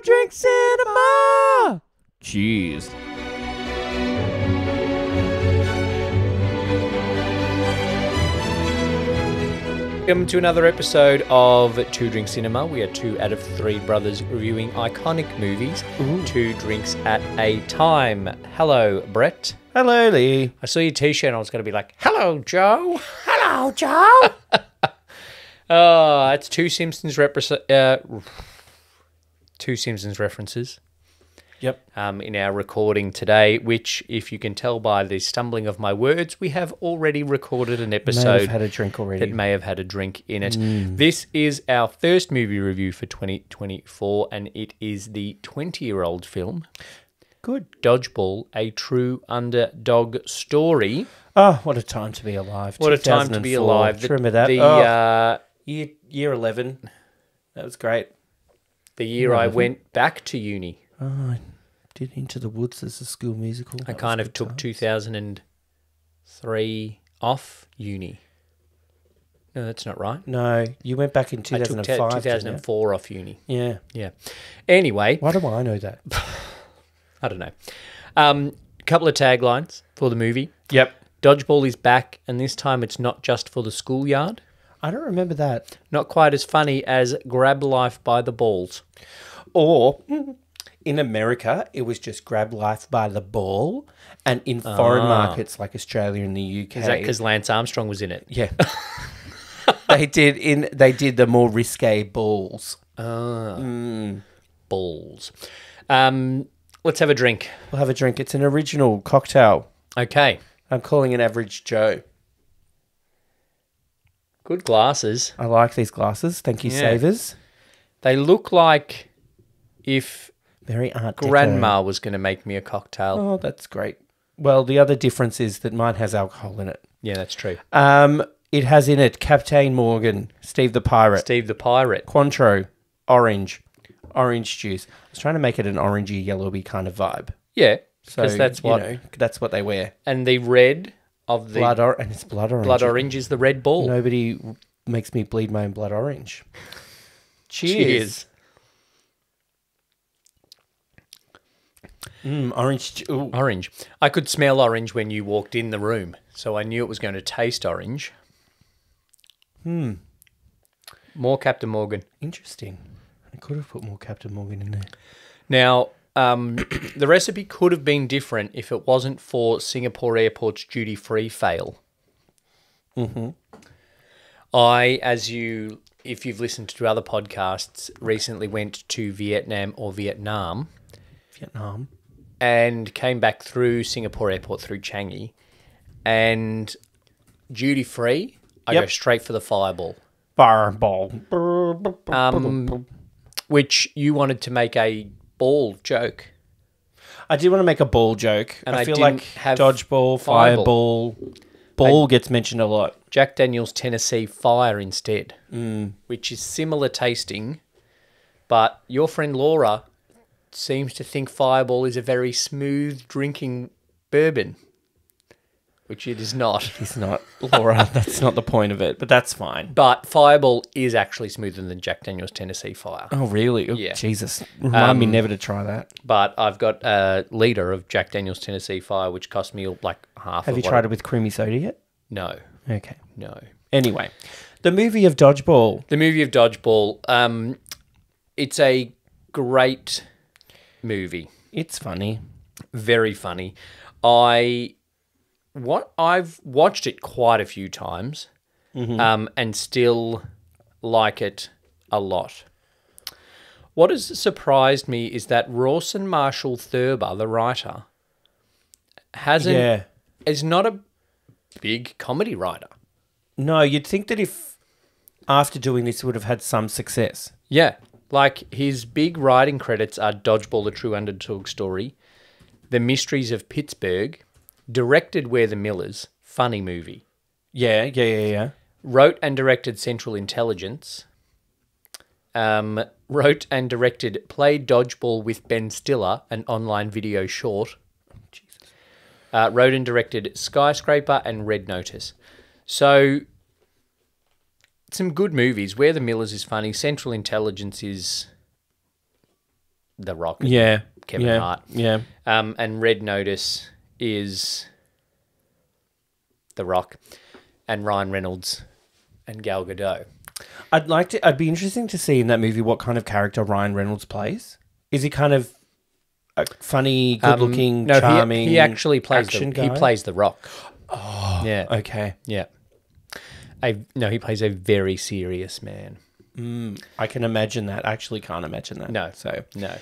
Drink Cinema! Cheers. Welcome to another episode of Two Drink Cinema. We are 2 out of 3 brothers reviewing iconic movies. Ooh. 2 drinks at a time. Hello, Brett. Hello, Lee. I saw your t-shirt and I was going to be like, hello, Joe. Hello, Joe. It's two Simpsons references. Yep. In our recording today, which, if you can tell by the stumbling of my words, we have already recorded an episode May have had a drink already. that may have had a drink in it. This is our first movie review for 2024, and it is the 20-year-old film, Good. Dodgeball, A True Underdog Story. Oh, what a time to be alive. What a time to be 2004. alive. Do you remember that? Year 11. That was great. The year I went back to uni. Oh, I did Into the Woods as a school musical. I kind of took 2003 off uni. No, that's not right. No, you went back in 2005. I took 2004 off uni. Yeah. Yeah. Anyway. Why do I know that? I don't know. A couple of taglines for the movie. Yep. Dodgeball is back, and this time it's not just for the schoolyard. I don't remember that. Not quite as funny as Grab Life by the Balls. Or in America, it was just Grab Life by the Ball. And in foreign markets like Australia and the UK. Is that because Lance Armstrong was in it? Yeah. They did the more risque balls. Balls. Let's have a drink. We'll have a drink. It's an original cocktail. Okay. I'm calling it Average Joe. Good glasses. I like these glasses. Thank you, Yeah. Savers. They look like if Very Art Deco. Grandma was going to make me a cocktail. Oh, that's great. Well, the other difference is that mine has alcohol in it. Yeah, that's true. It has in it Captain Morgan, Steve the Pirate, Steve the Pirate. Cointreau, orange juice. I was trying to make it an orangey, yellowy kind of vibe. Yeah, So because that's what... that's what they wear. And the red of the... And it's blood orange. Blood orange is the red ball. Nobody makes me bleed my own blood orange. Cheers. Orange. Ooh. Orange. I could smell orange when you walked in the room, so I knew it was going to taste orange. More Captain Morgan. Interesting. I could have put more Captain Morgan in there. Now, the recipe could have been different if it wasn't for Singapore Airport's duty-free fail. Mm-hmm. If you've listened to other podcasts, recently went to Vietnam and came back through Singapore Airport through Changi, and duty-free, I go straight for the Fireball. Fireball. Which you wanted to make a ball joke. I did want to make a ball joke. And I feel didn't like have dodgeball, fireball, ball gets mentioned a lot. Jack Daniel's Tennessee Fire instead, which is similar tasting, but your friend Laura seems to think Fireball is a very smooth drinking bourbon, which it is not. It's not, Laura. That's not the point of it, but that's fine. But Fireball is actually smoother than Jack Daniel's Tennessee Fire. Oh, really? Oh, Yeah. Jesus. Remind me never to try that. But I've got a litre of Jack Daniel's Tennessee Fire, which cost me like half Have you tried it with creamy soda yet? No. Okay. No. Anyway, the movie of Dodgeball. The movie of Dodgeball, it's a great movie. It's funny. Very funny. I've watched it quite a few times, and still like it a lot. What has surprised me is that Rawson Marshall Thurber, the writer, is not a big comedy writer. No, you'd think that if after doing this, he would have had some success. Yeah. Like, his big writing credits are Dodgeball, A True Underdog Story, The Mysteries of Pittsburgh, directed We're the Millers, funny movie. Yeah. Wrote and directed Central Intelligence. Wrote and directed Play Dodgeball with Ben Stiller, an online video short. Jesus. Wrote and directed Skyscraper and Red Notice. So, some good movies. Where the Millers is funny. Central Intelligence is The Rock. And Yeah. Kevin yeah. Hart. Yeah. And Red Notice is The Rock and Ryan Reynolds and Gal Gadot. I'd be interesting to see in that movie what kind of character Ryan Reynolds plays. Is he kind of a funny, good-looking, charming, he actually plays action guy? He plays The Rock. Oh, Yeah. okay. Yeah. He plays a very serious man. I can imagine that. I actually can't imagine that. No. So, No.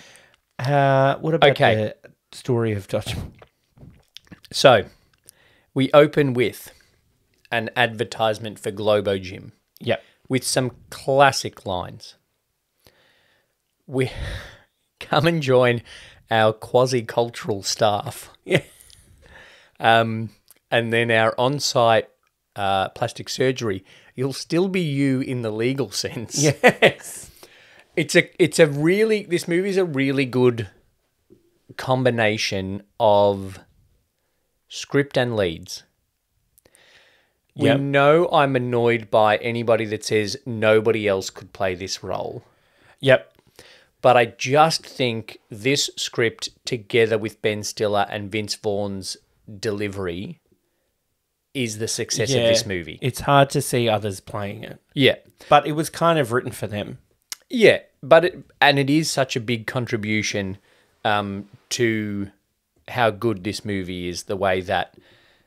what about Okay. the story of Dodgeball? So, we open with an advertisement for Globo Gym Yep. with some classic lines. We come and join our quasi-cultural staff. Yeah. And then our on-site plastic surgery. You'll still be you in the legal sense. Yes. This movie's a really good combination of script and leads. Yep. We know I'm annoyed by anybody that says nobody else could play this role. Yep. But I just think this script, together with Ben Stiller and Vince Vaughn's delivery, is the success of this movie. It's hard to see others playing it. Yeah. But it was kind of written for them. Yeah, but it is such a big contribution to how good this movie is, the way that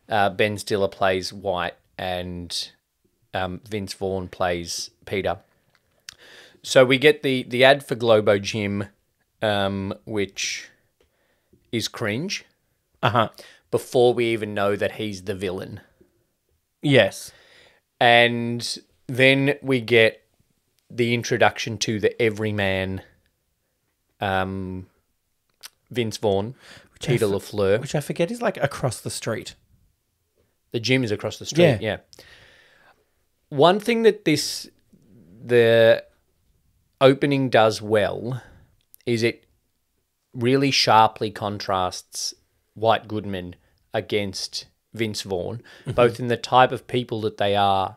Ben Stiller plays White and Vince Vaughn plays Peter. So we get the ad for Globo Gym, which is cringe, before we even know that he's the villain. Yes. And then we get the introduction to the everyman, Vince Vaughn, Peter LaFleur. Which I forget is like across the street. The gym is across the street, yeah. One thing that the opening does well is it really sharply contrasts White Goodman against Vince Vaughn, both in the type of people that they are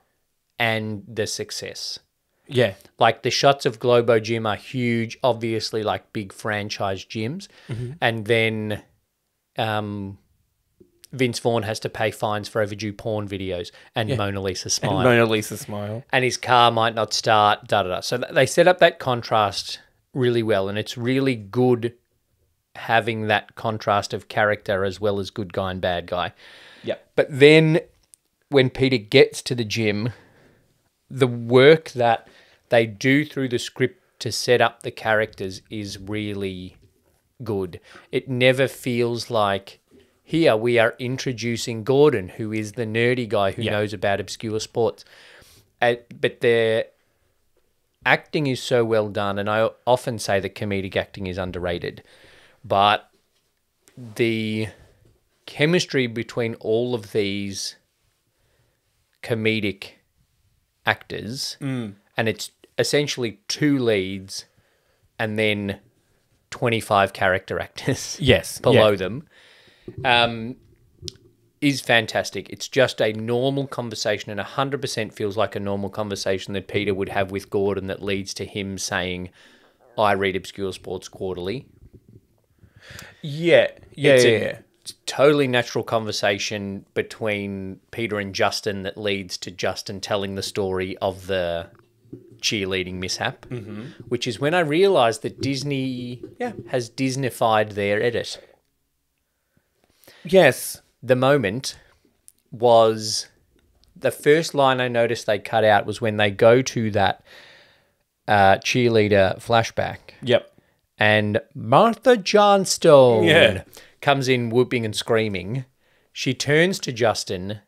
and the success. Yeah. Like the shots of Globo Gym are huge, obviously like big franchise gyms. And then Vince Vaughn has to pay fines for overdue porn videos and Mona Lisa Smile. And Mona Lisa Smile. And his car might not start, da-da-da. So they set up that contrast really well, and it's really good having that contrast of character as well as good guy and bad guy. Yep. But then when Peter gets to the gym, the work that they do through the script to set up the characters is really good. It never feels like, here we are introducing Gordon, who is the nerdy guy who knows about obscure sports. But their acting is so well done, and I often say that comedic acting is underrated. But the chemistry between all of these comedic actors, and it's essentially 2 leads and then 25 character actors below them, is fantastic. It's just a normal conversation, and 100% feels like a normal conversation that Peter would have with Gordon that leads to him saying, I read Obscure Sports Quarterly. Yeah. It's a totally natural conversation between Peter and Justin that leads to Justin telling the story of the cheerleading mishap, which is when I realised that Disney has Disneyfied their edit. Yes. The moment was the first line I noticed they cut out was when they go to that cheerleader flashback. Yep. And Martha Johnstone comes in whooping and screaming. She turns to Justin,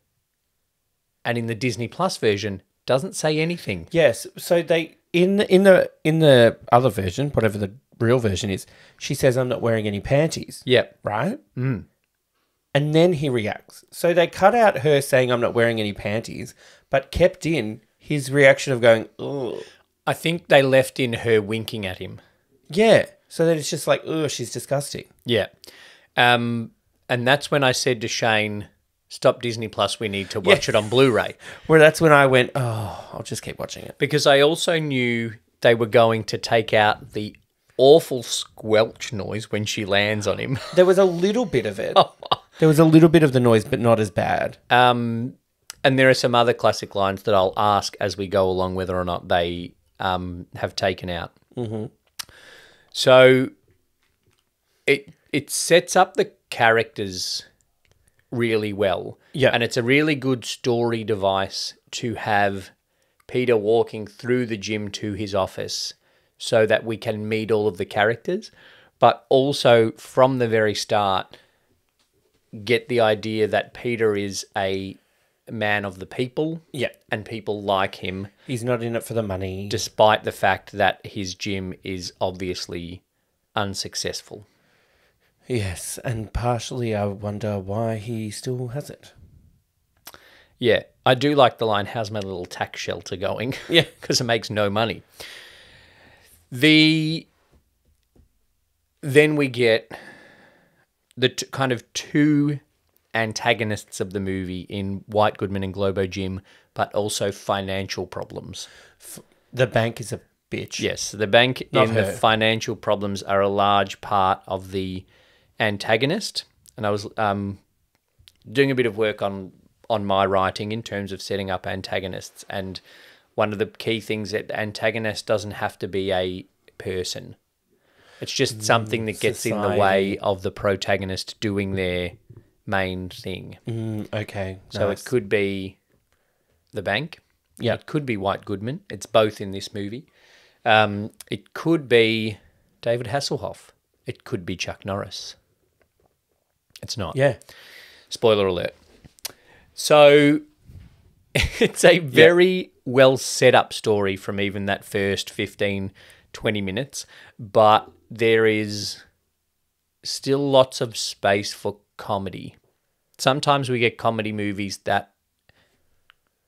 and in the Disney Plus version, doesn't say anything. Yes. So they in the other version, whatever the real version is, she says, "I'm not wearing any panties." Yep. Right. And then he reacts. So they cut out her saying, "I'm not wearing any panties," but kept in his reaction of going, "Ugh." I think they left in her winking at him. Yeah. So then it's just like, "Ugh, she's disgusting." Yeah. And that's when I said to Shane, stop Disney Plus, we need to watch it on Blu-ray. Where that's when I went, "Oh, I'll just keep watching it." Because I also knew they were going to take out the awful squelch noise when she lands on him. There was a little bit of it. There was a little bit of the noise, but not as bad. And there are some other classic lines that I'll ask as we go along whether or not they have taken out. Mm-hmm. So it sets up the characters really well. Yeah. And it's a really good story device to have Peter walking through the gym to his office so that we can meet all of the characters, but also from the very start get the idea that Peter is a man of the people. Yeah. And people like him. He's not in it for the money. Despite the fact that his gym is obviously unsuccessful. Yes, and partially I wonder why he still has it. Yeah, I do like the line, "How's my little tax shelter going?" Yeah. Because it makes no money. Then we get the kind of two antagonists of the movie in White Goodman and Globo Jim, but also financial problems. The bank is a bitch. Yes, the bank Not and her. the financial problems are a large part of the antagonist. And I was doing a bit of work on my writing in terms of setting up antagonists. And one of the key things that the antagonist doesn't have to be a person. It's just something that gets in the way of the protagonist doing their main thing. Okay. So nice. it could be the bank. Yeah. It could be White Goodman. It's both in this movie. It could be David Hasselhoff. It could be Chuck Norris. It's not. Yeah. Spoiler alert. So it's a very well set up story from even that first 15, 20 minutes, but there is still lots of space for comedy. Sometimes we get comedy movies that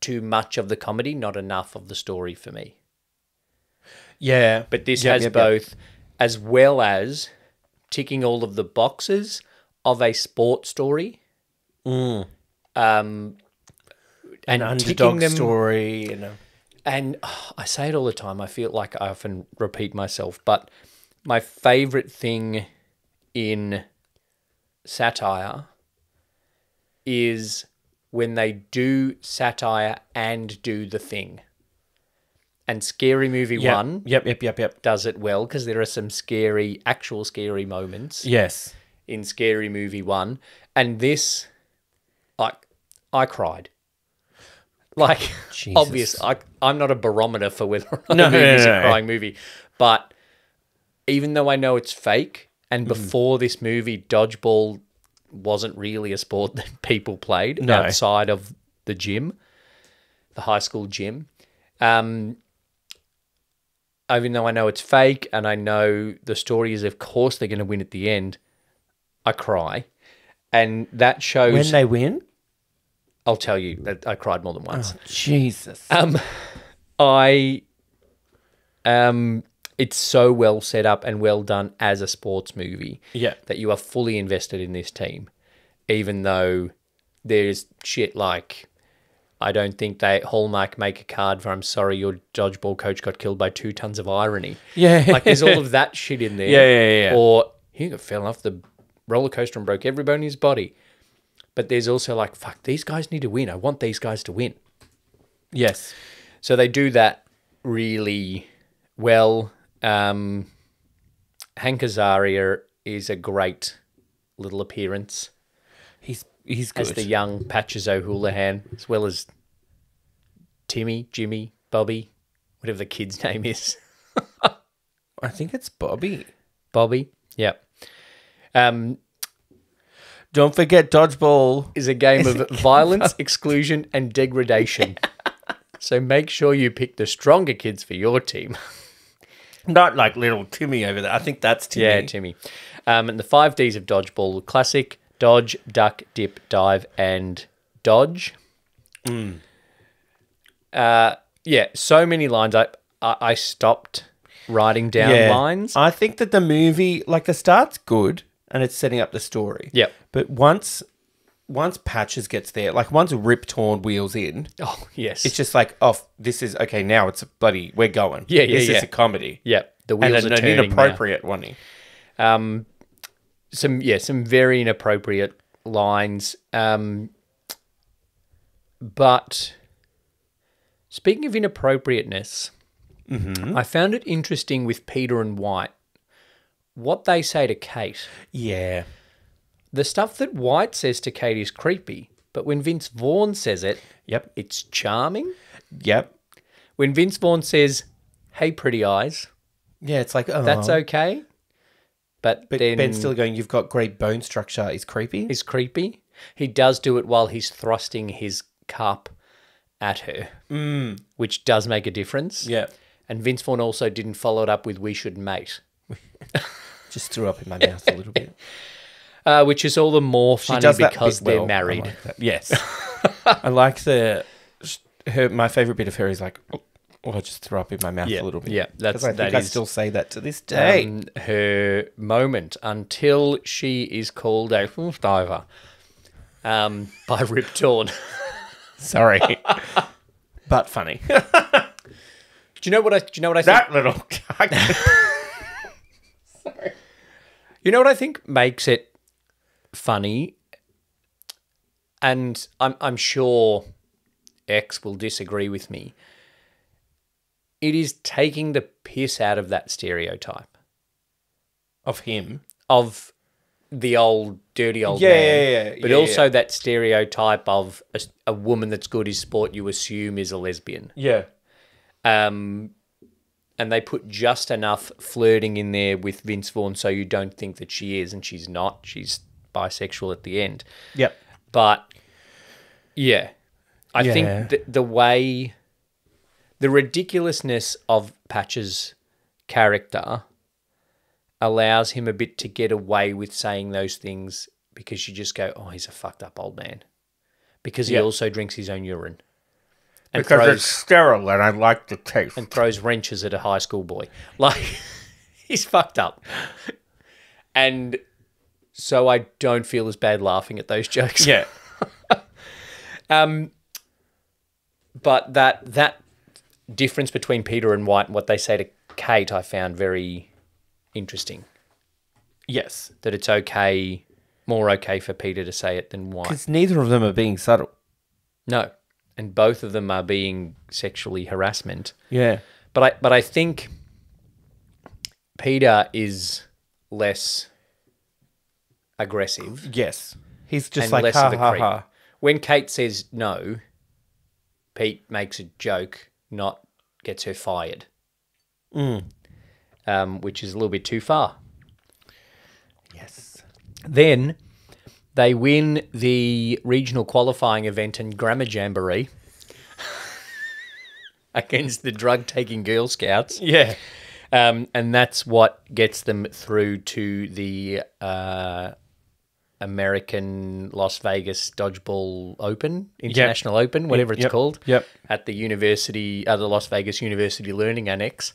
too much of the comedy, not enough of the story for me. Yeah. But this has both, as well as ticking all of the boxes of a sport story. An And underdog story. And I say it all the time. I feel like I often repeat myself, but my favourite thing in satire is when they do satire and do the thing. And Scary Movie 1 does it well because there are some actual scary moments. Yes. In Scary Movie 1. And this, like, I cried. Like, obvious. I'm not a barometer for whether or not a movie is a crying movie. But even though I know it's fake, and before this movie, dodgeball wasn't really a sport that people played outside of the gym, the high school gym. Even though I know it's fake and I know the story is, of course, they're going to win at the end, I cry. And that shows... When they win? I'll tell you that I cried more than once. Oh, Jesus. It's so well set up and well done as a sports movie that you are fully invested in this team, even though there's shit like, I don't think Hallmark make a card for, "I'm sorry, your dodgeball coach got killed by 2 tons of irony." Yeah. Like, there's all of that shit in there. Yeah. Or he fell off the roller coaster and broke every bone in his body. But there's also like, fuck, these guys need to win. I want these guys to win. Yes. So they do that really well. Hank Azaria is a great little appearance. He's good. As the young Patches O'Houlihan, as well as Timmy, Jimmy, Bobby, whatever the kid's name is. I think it's Bobby. Bobby, yep. Don't forget dodgeball Is a game of violence, exclusion, and degradation. So make sure you pick the stronger kids for your team. Not like little Timmy over there. I think that's Timmy. Yeah, Timmy. And the 5 Ds of dodgeball: classic, dodge, duck, dip, dive, and dodge. So many lines. I stopped writing down lines. I think that the movie, like, the start's good and it's setting up the story. Yep. But once Patches gets there, like once Rip Torn wheels in, Oh, yes. it's just like, oh, this is, okay, now it's a bloody, we're going. Yeah, This is a comedy. Yep. the wheels and are an turning now. inappropriate one. Some very inappropriate lines. But speaking of inappropriateness, I found it interesting with Peter and White what they say to Kate. Yeah. The stuff that White says to Kate is creepy, but when Vince Vaughn says it, Yep. it's charming. Yep. When Vince Vaughn says, "Hey, pretty eyes," Yeah, it's like, oh. that's okay. But then Ben's still going, you've got great bone structure, is creepy. is creepy. He does do it while he's thrusting his cup at her, which does make a difference. Yeah. And Vince Vaughn also didn't follow it up with "we should mate," Just threw up in my mouth a little bit. which is all the more funny does that because bit they're well. married. I like that. Yes. I like my favourite bit of her is like, oh, I just threw up in my mouth a little bit. Yeah, Because I think that I is still say that to this day. her moment until she is called a diver by Rip Torn. Sorry. But funny. Do you know what I think? That little... Sorry. You know what I think makes it funny, and I'm sure X will disagree with me. It is taking the piss out of that stereotype of him. of the dirty old Yeah, man, yeah, yeah, but yeah, also yeah. that stereotype of a woman that's good is sport you assume is a lesbian. Yeah. And they put just enough flirting in there with Vince Vaughn so you don't think that she is, and she's not. She's bisexual at the end. Yep. But, yeah, I Yeah. think the way... The ridiculousness of Patch's character allows him a bit to get away with saying those things because you just go, oh, he's a fucked up old man. Because he also drinks his own urine. And Because it's sterile and I like the taste. and throws wrenches at a high school boy. Like, he's fucked up. And so I don't feel as bad laughing at those jokes. Yeah. But that difference between Peter and White and what they say to Kate, I found very interesting. Yes. That it's more okay for Peter to say it than White. Because neither of them are being subtle. No. And both of them are being sexually harassment. Yeah. But I think Peter is less aggressive. Yes. He's just And like, less ha, of a ha, creep. ha. When Kate says no, Pete makes a joke, not gets her fired. Which is a little bit too far. Yes. Then they win the regional qualifying event and Grammar Jamboree against the drug-taking Girl Scouts. Yeah. And that's what gets them through to the American Las Vegas Dodgeball Open, International Open, whatever it's called, at the university, the Las Vegas University Learning Annex.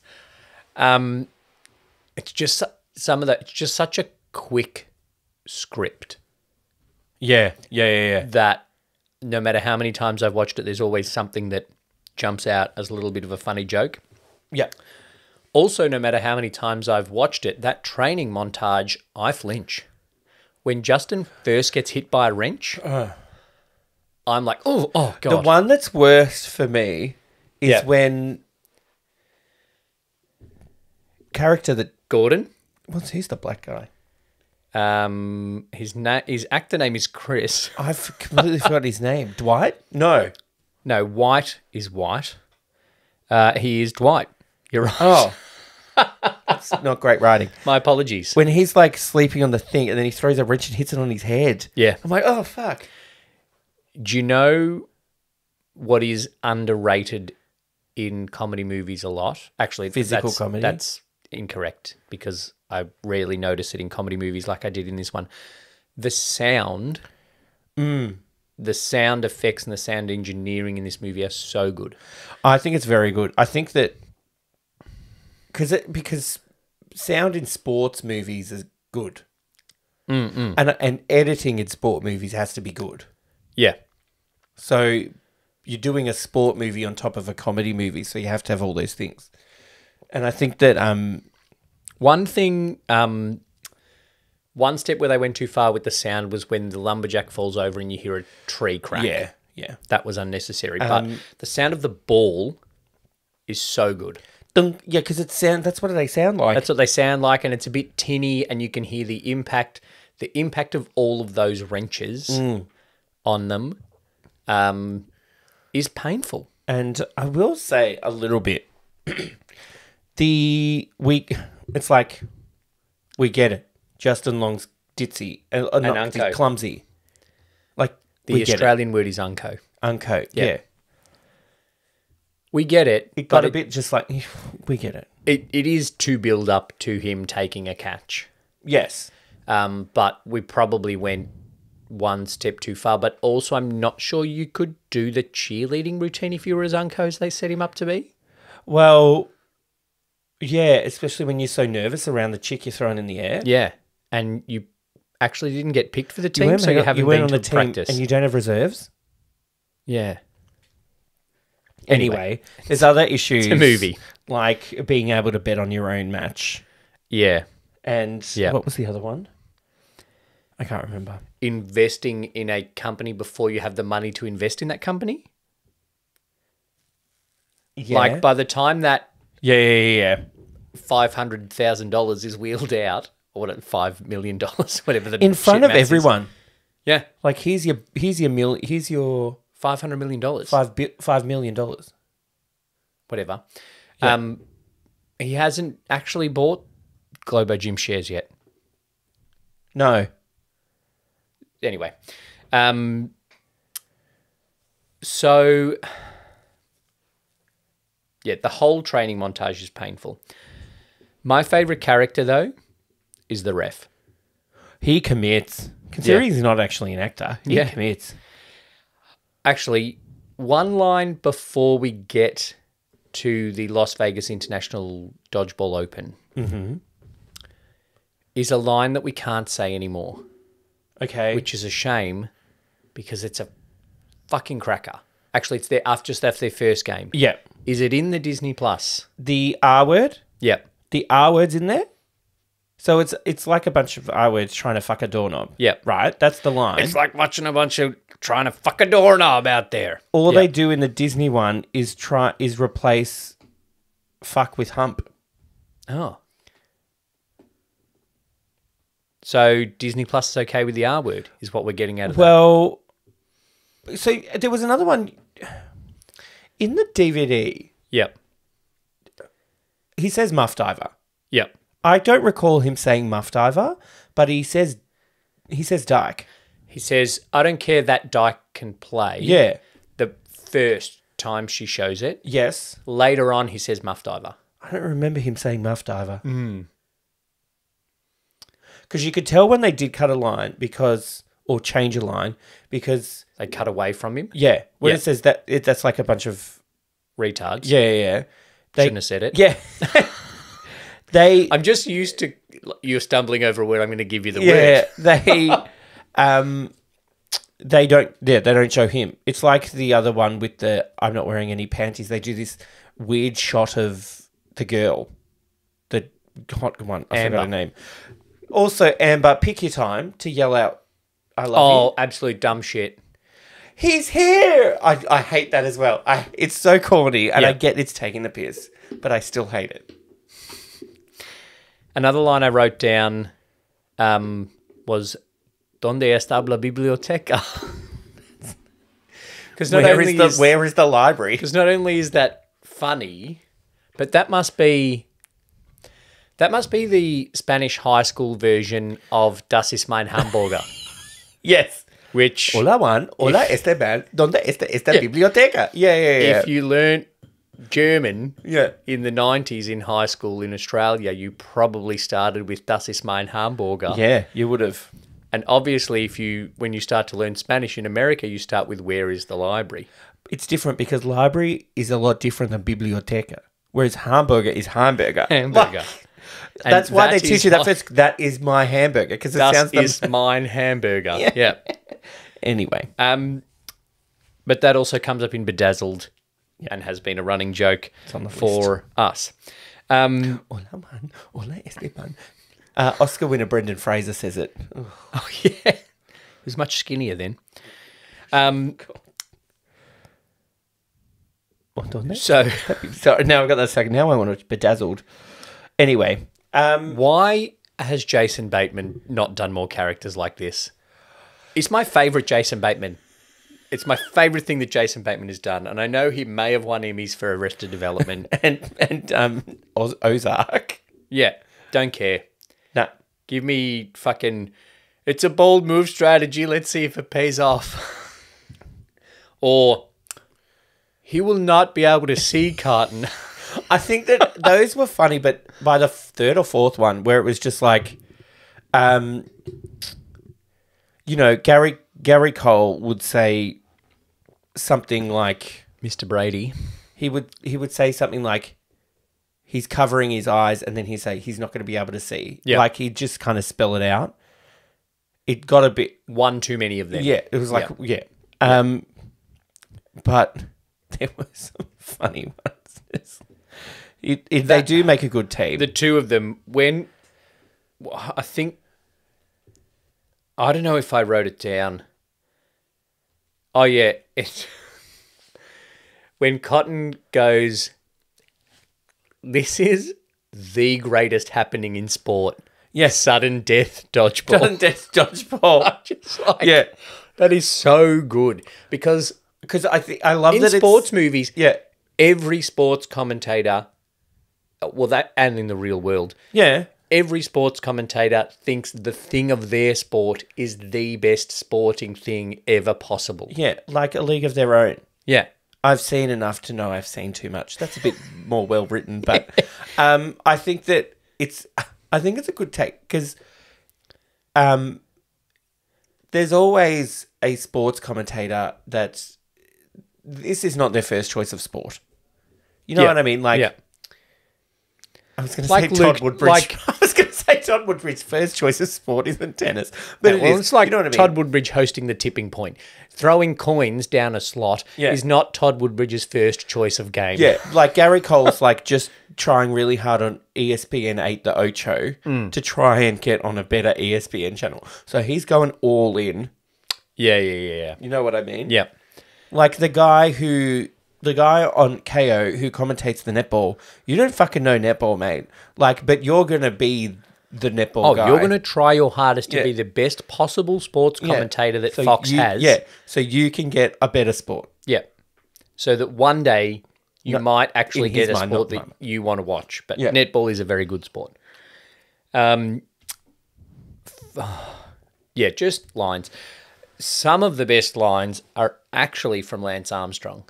It's just it's just such a quick script Yeah. that no matter how many times I've watched it, there's always something that jumps out as a little bit of a funny joke. Yeah. Also, no matter how many times I've watched it, that training montage, I flinch. When Justin first gets hit by a wrench, I'm like, oh, God. The one that's worst for me is when character that... Gordon, He's the black guy. his actor name is Chris. I've completely forgot his name. Dwight? No. No, White is White. He is Dwight. You're right. Oh. That's not great writing. My apologies. When he's like sleeping on the thing and then he throws a wrench and hits it on his head. Yeah. I'm like, oh, fuck. Do you know what is underrated in comedy movies a lot? Actually, Physical comedy? That's incorrect because I rarely notice it in comedy movies like I did in this one. The sound, the sound effects and the sound engineering in this movie are so good. I think it's very good. I think that because sound in sports movies is good. And editing in sport movies has to be good. Yeah. So you're doing a sport movie on top of a comedy movie, so you have to have all those things. And I think that One thing, one step where they went too far with the sound was when the lumberjack falls over and you hear a tree crack. Yeah, yeah. That was unnecessary. But the sound of the ball is so good. Yeah, because that's what they sound like. That's what they sound like, and it's a bit tinny, and you can hear the impact. The impact of all of those wrenches on them is painful. And I will say a little bit. It's like, we get it. Justin Long's ditzy. Not unco. Clumsy. Like, The Australian word is unco. Unco, yeah. We get it. It got a bit just like, we get it. It is to build up to him taking a catch. Yes. But we probably went one step too far. But also, I'm not sure you could do the cheerleading routine if you were as unco as they set him up to be. Well, yeah, especially when you're so nervous around the chick you're throwing in the air. Yeah, and you actually didn't get picked for the team, so you haven't been to practice. And you don't have reserves? Yeah. Anyway, there's other issues. It's a movie. Like being able to bet on your own match. Yeah. And what was the other one? I can't remember. Investing in a company before you have the money to invest in that company? Yeah. Like by the time that $500,000 is wheeled out, or what, $5 million, whatever the in front of everyone. Is. Yeah. Like here's your $500 million. $5 million. Whatever. Yeah. He hasn't actually bought Globo Gym shares yet. No. Anyway. So, yeah, the whole training montage is painful. My favourite character, though, is the ref. He commits. Considering he's not actually an actor, he commits. Actually, one line before we get to the Las Vegas International Dodgeball Open is a line that we can't say anymore. Okay. Which is a shame because it's a fucking cracker. Actually, it's just after their first game. Yeah. Is it in the Disney Plus? The R word? Yep. The R word's in there? So it's like a bunch of R words trying to fuck a doorknob. Yep. Right? That's the line. It's like watching a bunch of trying to fuck a doorknob out there. All they do in the Disney one is replace fuck with hump. Oh. So Disney Plus is okay with the R word, is what we're getting out of that. Well, so there was another one in the DVD. Yep. He says muff diver. Yep. I don't recall him saying muff diver, but he says dyke. He says, I don't care that Dyke can play. Yeah. The first time she shows it. Yes. Later on, he says muff diver. I don't remember him saying muff diver. Because you could tell when they did cut a line or change a line because... They cut away from him? Yeah. When it says that, that's like a bunch of... Retards. Yeah. Shouldn't have said it. Yeah. I'm just used to you stumbling over a word. I'm going to give you the word. Yeah, they don't show him. It's like the other one with the I'm not wearing any panties. They do this weird shot of the girl, the hot one. I forgot her name. Also, Amber, pick your time to yell out, "I love you." Oh, absolute dumb shit. He's here. I hate that as well. It's so corny, and I get it's taking the piss, but I still hate it. Another line I wrote down was, ¿Dónde está la biblioteca? Because where is the library? Because not only is that funny, but that must be the Spanish high school version of Das ist mein Hamburger. Yes. Which Hola Juan, hola Esteban, ¿dónde está esta biblioteca? Yeah. If you learnt German in the 90s in high school in Australia, you probably started with Das ist mein Hamburger. Yeah, you would have. And obviously, when you start to learn Spanish in America, you start with where is the library? It's different because library is a lot different than biblioteca, whereas hamburger is hamburger. Hamburger. That's why they teach you that first. That is my hamburger because it sounds. Das ist mein Hamburger. Yeah. Anyway, but that also comes up in Bedazzled and has been a running joke for us. Um, Hola, man. Hola, Esteban. Oscar winner Brendan Fraser says it. Ugh. oh, yeah. He was much skinnier then. So, Sorry, now I've got that second. Now I want to bedazzled. Anyway, why has Jason Bateman not done more characters like this? It's my favourite Jason Bateman. It's my favourite thing that Jason Bateman has done. And I know he may have won Emmys for Arrested Development. and Ozark. Yeah, don't care. Nah. Give me fucking, it's a bold move strategy. Let's see if it pays off. Or, he will not be able to see Carton. I think that those were funny, but by the third or fourth one, where it was just like, Gary Cole would say something like, Mr. Brady. He would say something like, he's covering his eyes, and then he'd say he's not going to be able to see. Yeah. Like, he'd just kind of spell it out. It got a bit... One too many of them. Yeah, it was like, yeah. But there were some funny ones. They do make a good team. The two of them, when... I think... I don't know if I wrote it down. Oh, yeah. When Cotton goes... This is the greatest happening in sport. Yes. Sudden death dodgeball. Sudden death dodgeball. I'm just like, Yeah. that is so good because I love in that sports movies, Yeah. every sports commentator, and in the real world, Yeah. every sports commentator thinks the thing of their sport is the best sporting thing ever possible. Yeah. Like A League of Their Own. Yeah. I've seen enough to know I've seen too much. That's a bit more well written, but I think that it's a good take because there's always a sports commentator that's this is not their first choice of sport. You know what I mean? Like, I was going to say Todd Woodbridge. I was going to say Todd Woodbridge's first choice of sport isn't tennis, but it's like, you know what I mean? Todd Woodbridge hosting the tipping point. Throwing coins down a slot is not Todd Woodbridge's first choice of game. Yeah, like Gary Cole's like just trying really hard on ESPN 8 The Ocho to try and get on a better ESPN channel. So he's going all in. Yeah. You know what I mean? Yeah. Like the guy on KO who commentates the netball, you don't fucking know netball, mate. Like, but you're going to be the netball guy. You're going to try your hardest to be the best possible sports commentator that Fox has. Yeah, so you can get a better sport. Yeah. So that one day you might actually get a sport that mine. you want to watch. But netball is a very good sport. Just lines. Some of the best lines are actually from Lance Armstrong.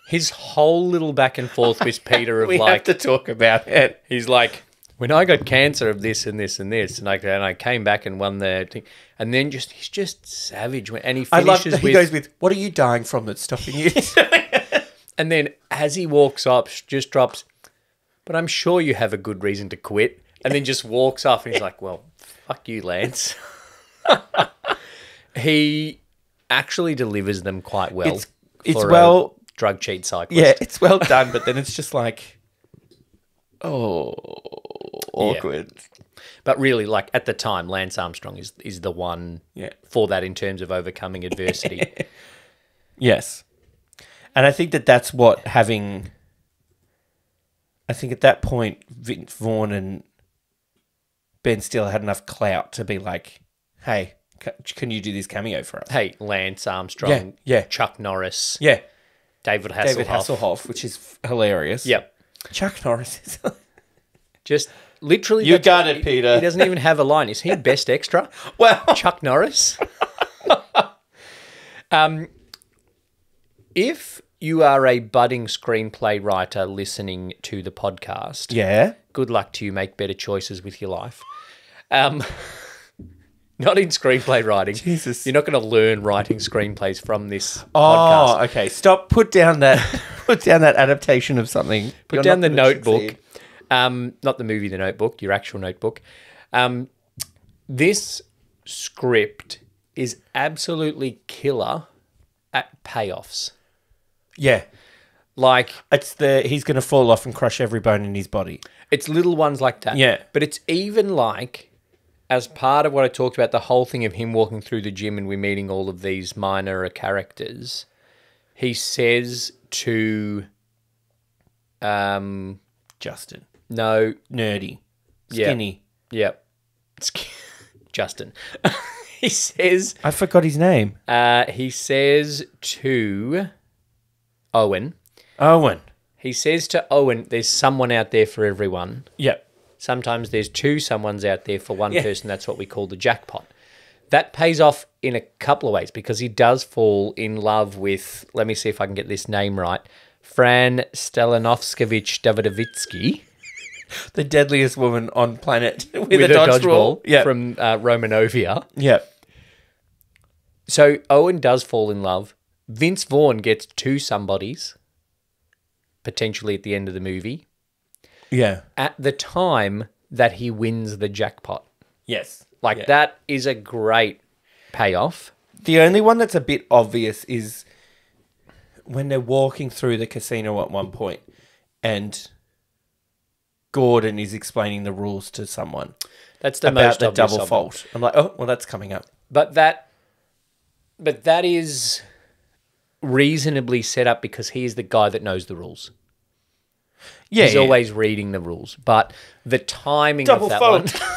His whole little back and forth with Peter of we have to talk about it. He's like, when I got cancer of this and this and this, and I came back and won the thing, and then he's just savage. And he finishes he goes with, "What are you dying from that's stopping you?" And then as he walks up, just drops, "But I'm sure you have a good reason to quit." And then just walks off, and he's like, "Well, fuck you, Lance." He actually delivers them quite well. It's well drug cheat cyclist. Yeah, it's well done, but then it's just like, awkward. But really, like at the time, Lance Armstrong is the one for that in terms of overcoming adversity. Yes. And I think that's what having... I think at that point, Vince Vaughn and Ben Stiller had enough clout to be like, hey, can you do this cameo for us? Hey, Lance Armstrong, Chuck Norris, David Hasselhoff. Which is hilarious. Yep. Chuck Norris is... Just literally... You got it, Peter. He doesn't even have a line. Is he best extra? Well... Chuck Norris? If you are a budding screenplay writer listening to the podcast, good luck to you. Make better choices with your life. Not in screenplay writing. Jesus. You're not going to learn writing screenplays from this podcast. Oh, okay. Stop. Put down that adaptation of something. Put down the Notebook. Not the movie The Notebook, your actual Notebook. This script is absolutely killer at payoffs. Yeah. Like, he's going to fall off and crush every bone in his body. it's little ones like that. Yeah. But it's even like, as part of what I talked about, the whole thing of him walking through the gym and we're meeting all of these minor characters, he says to... Justin. No. Nerdy. Skinny. Yep. Justin. He says... I forgot his name. He says to Owen... Owen. He says to Owen, there's someone out there for everyone. Yep. Sometimes there's two someones out there for one person. That's what we call the jackpot. That pays off in a couple of ways because he does fall in love with, let me see if I can get this name right, Fran Stelanovskevich Davidovitsky. The deadliest woman on planet with a dodgeball. From Romanovia. Yep. So Owen does fall in love. Vince Vaughn gets two somebodies, potentially at the end of the movie. Yeah. At the time that he wins the jackpot. Yes. That is a great payoff. The only one that's a bit obvious is when they're walking through the casino at one point and Gordon is explaining the rules to someone. That's the about most the obvious double of fault. I'm like, oh, well, that's coming up. But that is reasonably set up because he is the guy that knows the rules. Yeah, He's always reading the rules. But the timing double of that fault. one...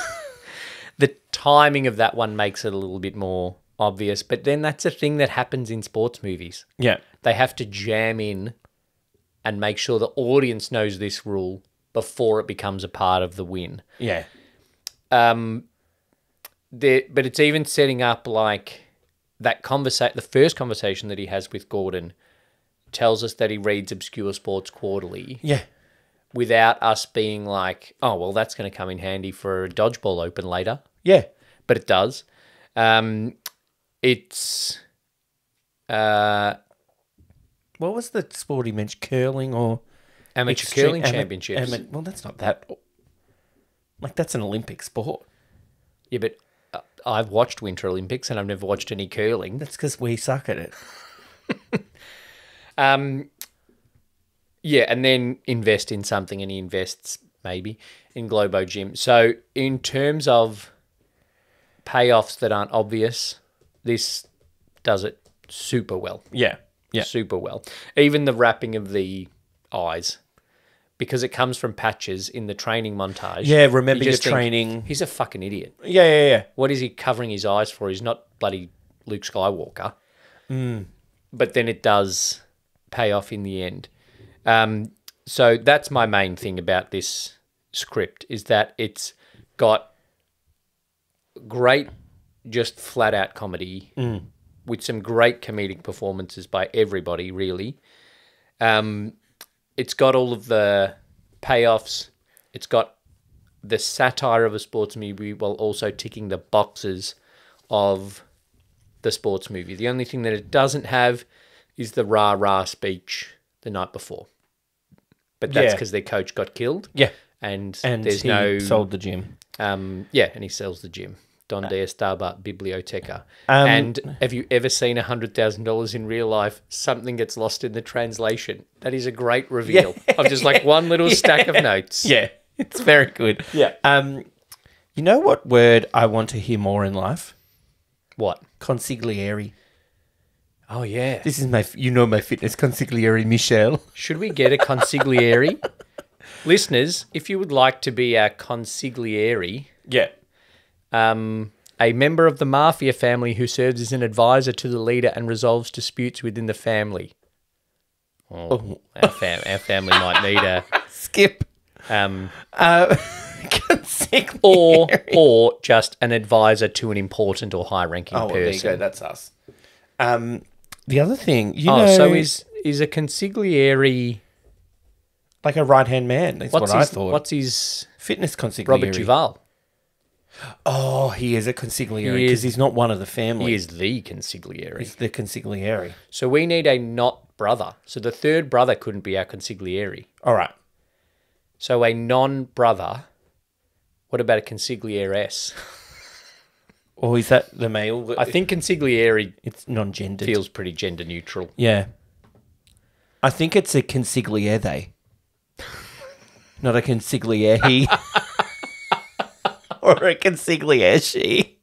The timing of that one makes it a little bit more obvious. But then that's a thing that happens in sports movies. Yeah. They have to jam in and make sure the audience knows this rule before it becomes a part of the win. Yeah. But it's even setting up like that the first conversation that he has with Gordon tells us that he reads Obscure Sports Quarterly. Yeah. Without us being like, oh, well, that's going to come in handy for a dodgeball open later. Yeah. But it does. It's... what was the sport he mentioned? Curling or... Amateur curling championships. Well, that's not that... Like, that's an Olympic sport. Yeah, but I've watched Winter Olympics and I've never watched any curling. That's because we suck at it. Yeah, and then invest in something, and he invests maybe in Globo Gym. So in terms of payoffs that aren't obvious, this does it super well. Yeah. Yeah. Super well. Even the wrapping of the eyes, because it comes from Patches in the training montage. Yeah, remember you your just think, training. He's a fucking idiot. Yeah. What is he covering his eyes for? He's not bloody Luke Skywalker. But then it does pay off in the end. So that's my main thing about this script, is that it's got great, just flat out comedy with some great comedic performances by everybody, really. It's got all of the payoffs. It's got the satire of a sports movie while also ticking the boxes of the sports movie. The only thing that it doesn't have is the rah-rah speech the night before. But that's because their coach got killed. Yeah. And there's he sold the gym. And he sells the gym. Donde estaba biblioteca. And have you ever seen $100,000 in real life? Something gets lost in the translation. That is a great reveal of just like one little stack of notes. Yeah, it's very good. Yeah. You know what word I want to hear more in life? What? Consigliere. Oh, yeah. This is my fitness consigliere, Michelle. Should we get a consigliere? Listeners, if you would like to be our consigliere... Yeah. A member of the mafia family who serves as an advisor to the leader and resolves disputes within the family. Our family might need a... Skip. Consigliere. Or just an advisor to an important or high-ranking person. There you go. That's us. The other thing, so is a consigliere... Like a right-hand man, that's what I thought. What's his... Fitness consigliere. Robert Duvall. Oh, he is a consigliere because he's not one of the family. He is the consigliere. He's the consigliere. So we need a not brother. So the third brother couldn't be our consigliere. All right. So a non-brother, what about a consiglieres? Or is that the male? I think consigliere it's non-gendered. feels pretty gender neutral. Yeah. I think it's a consigliere they. Not a consigliere he. Or a consigliere she.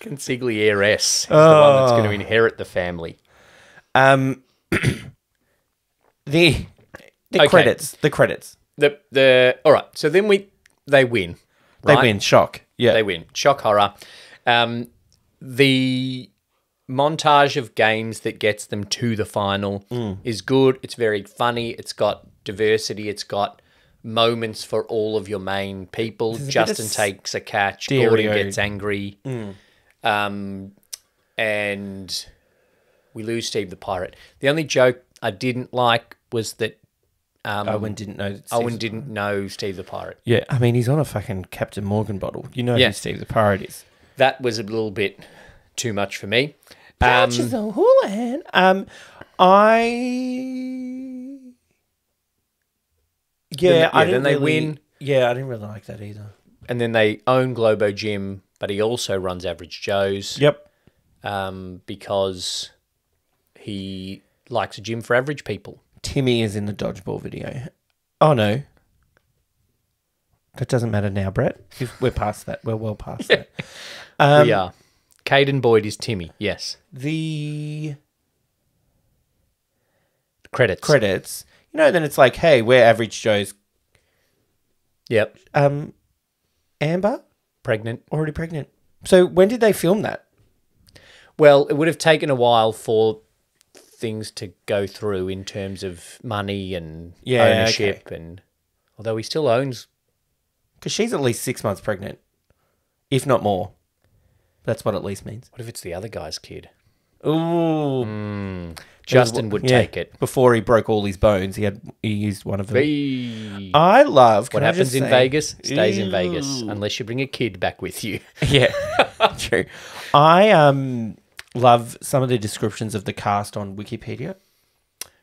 Consiglieres is the one that's going to inherit the family. The credits. The credits. All right. So then they win. They right? win. Shock. Yeah. They win. Shock horror. The montage of games that gets them to the final is good. It's very funny. It's got diversity. It's got moments for all of your main people. Justin takes a catch. Gordon gets angry. And we lose Steve the Pirate. The only joke I didn't like was that Owen didn't know Steve the Pirate. Yeah, I mean, he's on a fucking Captain Morgan bottle. You know who Steve the Pirate is. That was a little bit too much for me. Pouches of Houlihan. They win. Yeah, I didn't really like that either. And then they own Globo Gym, but he also runs Average Joe's. Yep. Because he likes a gym for average people. Timmy is in the dodgeball video. Oh, no. That doesn't matter now, Brett. We're past that. We're well past that. We are. Caden Boyd is Timmy, yes. The credits. You know, then it's like, hey, we're Average Joe's. Yep. Amber? Pregnant. Already pregnant. So when did they film that? Well, it would have taken a while for things to go through in terms of money and ownership. Okay. And although he still owns... Because she's at least 6 months pregnant, if not more. That's what at least means. What if it's the other guy's kid? Ooh. Justin would take it. Before he broke all his bones, he used one of them. I love... What happens in Vegas stays in Vegas, unless you bring a kid back with you. Yeah, true. I love some of the descriptions of the cast on Wikipedia.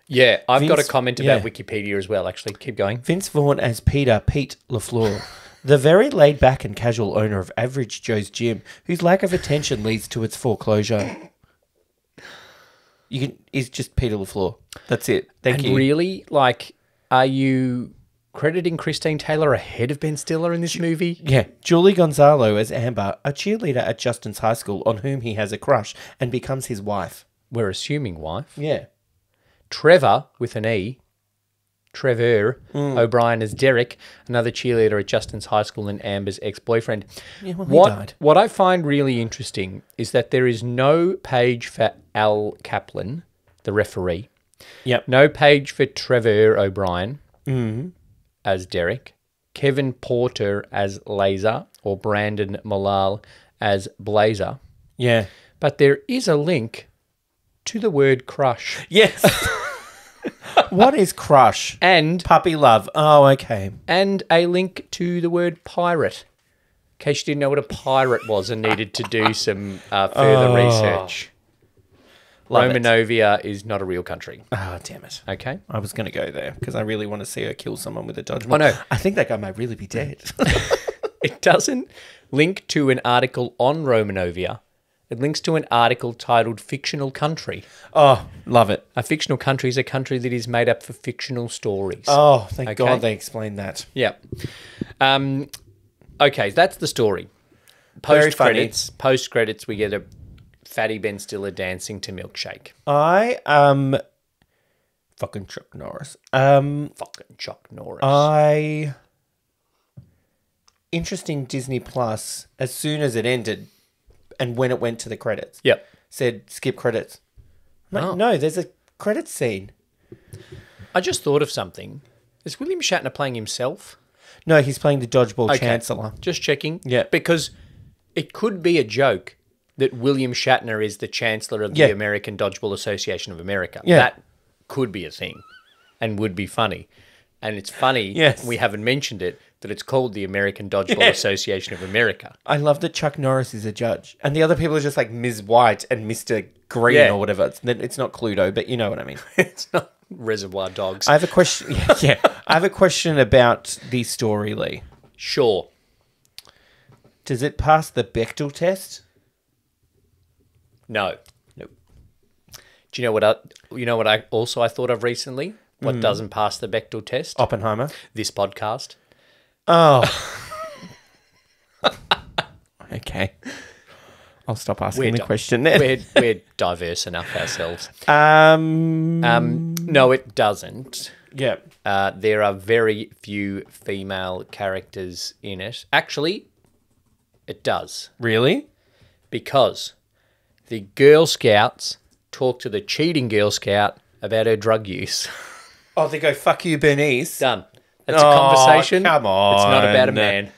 Yeah, I've got a comment about Wikipedia as well, actually. Keep going. Vince Vaughn as Pete LaFleur. The very laid-back and casual owner of Average Joe's Gym, whose lack of attention leads to its foreclosure. He's just Peter LaFleur. That's it. Thank you. Really, are you crediting Christine Taylor ahead of Ben Stiller in this movie? Yeah. Julie Gonzalo as Amber, a cheerleader at Justin's high school on whom he has a crush and becomes his wife. We're assuming wife. Yeah. Trevor, with an E. Trevor O'Brien as Derek, another cheerleader at Justin's high school and Amber's ex-boyfriend. Yeah, well, he died. What I find really interesting is that there is no page for Al Kaplan, the referee. Yep. No page for Trevor O'Brien as Derek, Kevin Porter as Laser, or Brandon Malal as Blazer. Yeah. But there is a link to the word crush. Yes. What is crush? And puppy love. Oh, okay. And a link to the word pirate. In case you didn't know what a pirate was and needed to do some further research. Romanovia is not a real country. Oh, damn it. Okay. I was going to go there because I really want to see her kill someone with a dodgeball. Oh, no. I think that guy might really be dead. It doesn't link to an article on Romanovia. It links to an article titled Fictional Country. Oh, love it. A fictional country is a country that is made up for fictional stories. Oh, thank God they explained that. Yeah. Okay, that's the story. Post-credits, we get a fatty Ben Stiller dancing to Milkshake. Fucking Chuck Norris. Fucking Chuck Norris. Interesting Disney Plus, as soon as it ended, and when it went to the credits, said skip credits. No, there's a credits scene. I just thought of something. Is William Shatner playing himself? No, he's playing the Dodgeball Chancellor. Just checking. Yeah. Because it could be a joke that William Shatner is the Chancellor of the American Dodgeball Association of America. Yeah. That could be a thing and would be funny. And it's funny, we haven't mentioned it, that it's called the American Dodgeball Association of America. I love that Chuck Norris is a judge. And the other people are just like Ms. White and Mr. Green or whatever. It's not Cluedo, but you know what I mean. It's not Reservoir Dogs. I have a question. I have a question about the story, Lee. Sure. Does it pass the Bechdel test? No. Nope. Do you know what? I thought of recently. What doesn't pass the Bechdel test? Oppenheimer. This podcast. Oh. Okay. I'll stop asking the question then. We're diverse enough ourselves. No, it doesn't. Yeah. There are very few female characters in it. Actually, it does. Really? Because the Girl Scouts talk to the cheating Girl Scout about her drug use. Oh, they go, fuck you, Bernice. Done. That's a conversation. Come on. It's not about a man.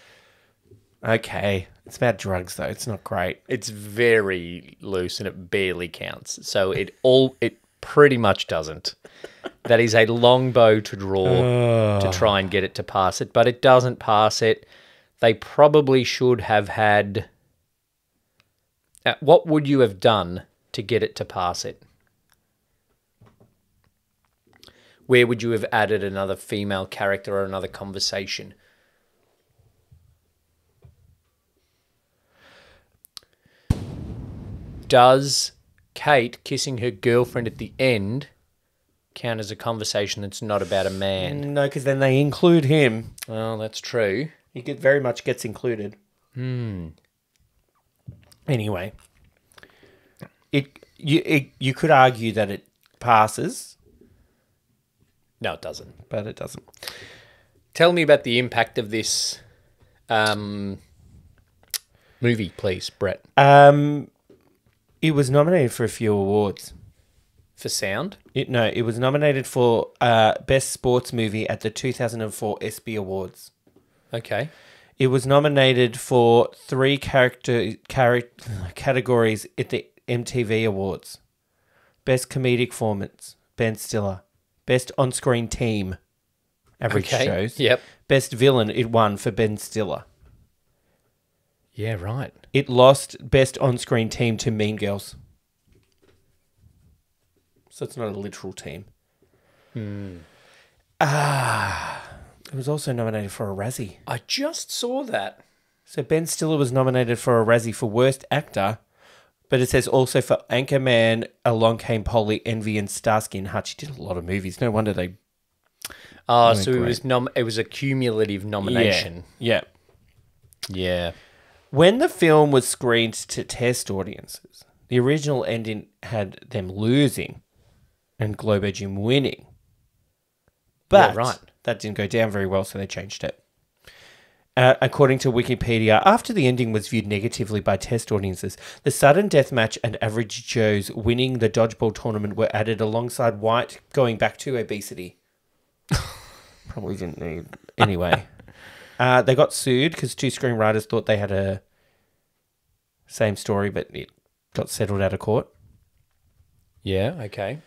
Okay. It's about drugs, though. It's not great. It's very loose and it barely counts. So it pretty much doesn't. That is a long bow to draw to try and get it to pass it, but it doesn't pass it. They probably should have had... what would you have done to get it to pass it? Where would you have added another female character or another conversation? Does Kate kissing her girlfriend at the end count as a conversation that's not about a man? No, because then they include him. Well, that's true. He very much gets included. Anyway, you could argue that it passes. No, it doesn't. But it doesn't. Tell me about the impact of this movie, please, Brett. It was nominated for a few awards. For sound? It was nominated for Best Sports Movie at the 2004 ESPY Awards. Okay. It was nominated for 3 categories at the MTV Awards. Best Comedic Performance, Ben Stiller. Best On-Screen Team, average shows. Yep. Best Villain, it won for Ben Stiller. Yeah, right. It lost Best On-Screen Team to Mean Girls. So it's not a literal team. It was also nominated for a Razzie. I just saw that. So Ben Stiller was nominated for a Razzie for Worst Actor, but it says also for Anchorman, Along Came Polly, Envy, and Starsky and Hutch. He did a lot of movies. No wonder they... Oh, so it was a cumulative nomination. Yeah. Yeah. When the film was screened to test audiences, the original ending had them losing and Globo Gym winning. But that didn't go down very well, so they changed it. According to Wikipedia, after the ending was viewed negatively by test audiences, the sudden death match and Average Joe's winning the dodgeball tournament were added alongside White going back to obesity. Probably didn't need... Anyway. They got sued because 2 screenwriters thought they had a same story, but it got settled out of court. Yeah, okay.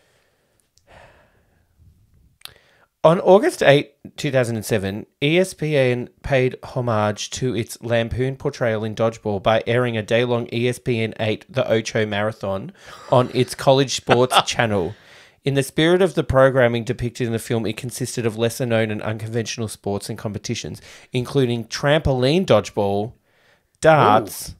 On August 8, 2007, ESPN paid homage to its lampoon portrayal in Dodgeball by airing a day-long ESPN 8 The Ocho Marathon on its college sports channel. In the spirit of the programming depicted in the film, it consisted of lesser-known and unconventional sports and competitions, including trampoline dodgeball, darts,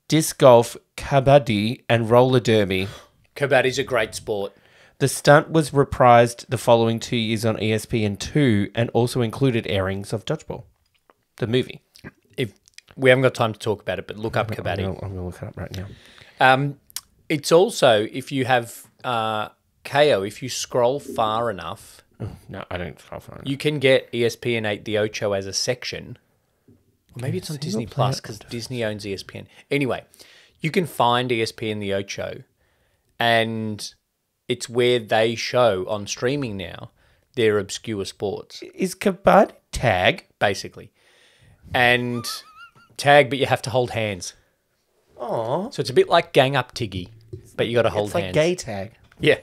disc golf, kabaddi, and roller derby. Kabaddi's a great sport. The stunt was reprised the following 2 years on ESPN2 and also included airings of Dodgeball, the movie. If we haven't got time to talk about it, but look up kabaddi. I'm going to look it up right now. It's also, if you have KO, if you scroll far enough... No, I don't scroll far enough. You can get ESPN 8 The Ocho as a section. Or maybe it's on Disney Plus because Disney owns ESPN. Anyway, you can find ESPN The Ocho and... It's where they show on streaming now their obscure sports. Is kabaddi tag? Basically. And tag, but you have to hold hands. Oh. So it's a bit like Gang Up Tiggy, but you got to hold hands. It's like gay tag. Yeah.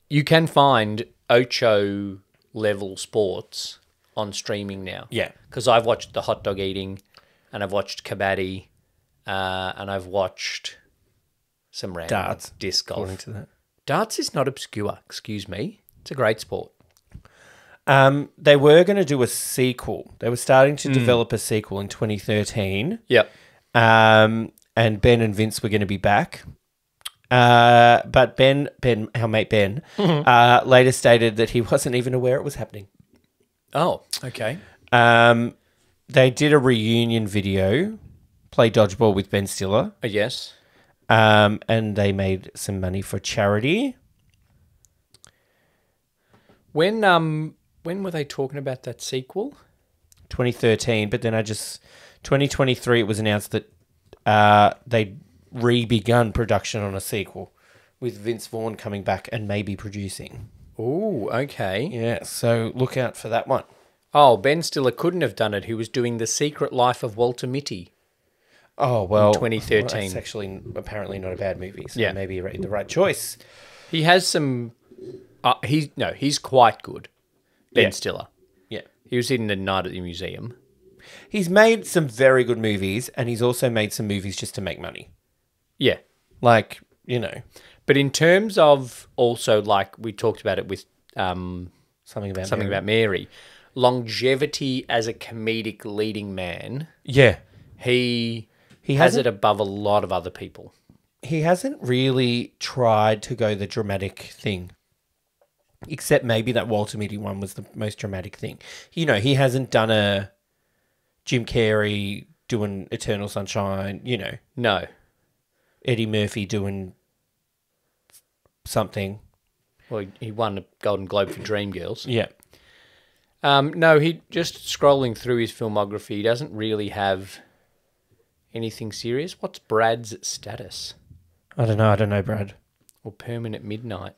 You can find Ocho level sports on streaming now. Yeah. Because I've watched the hot dog eating and I've watched kabaddi and I've watched... some random darts, disc golf. According to that. Darts is not obscure, excuse me. It's a great sport. They were going to do a sequel. They were starting to develop a sequel in 2013. Yep. And Ben and Vince were going to be back. But Ben, our mate Ben, later stated that he wasn't even aware it was happening. Oh, okay. They did a reunion video, play dodgeball with Ben Stiller. Yes. And they made some money for charity. When were they talking about that sequel? 2013, but then 2023 it was announced that they'd re-begun production on a sequel with Vince Vaughn coming back and maybe producing. Oh, okay. Yeah, so look out for that one. Oh, Ben Stiller couldn't have done it. He was doing The Secret Life of Walter Mitty. Oh, well, 2013. Well, that's actually apparently not a bad movie, so Yeah. maybe you made the right choice. He has some... he's quite good, Ben Stiller. Yeah. He was in The Night at the Museum. He's made some very good movies, and he's also made some movies just to make money. Yeah. Like, you know. But in terms of also, like, we talked about it with Something About Mary. Mary, longevity as a comedic leading man, Yeah. he has hasn't- it above a lot of other people. He hasn't really tried to go the dramatic thing. Except maybe that Walter Mitty one was the most dramatic thing. You know, he hasn't done a Jim Carrey doing Eternal Sunshine, you know. No. Eddie Murphy doing something. Well, he won a Golden Globe for Dreamgirls. Yeah. No, he just scrolling through his filmography, he doesn't really have anything serious. What's Brad's status? I don't know, Brad. Or Permanent Midnight?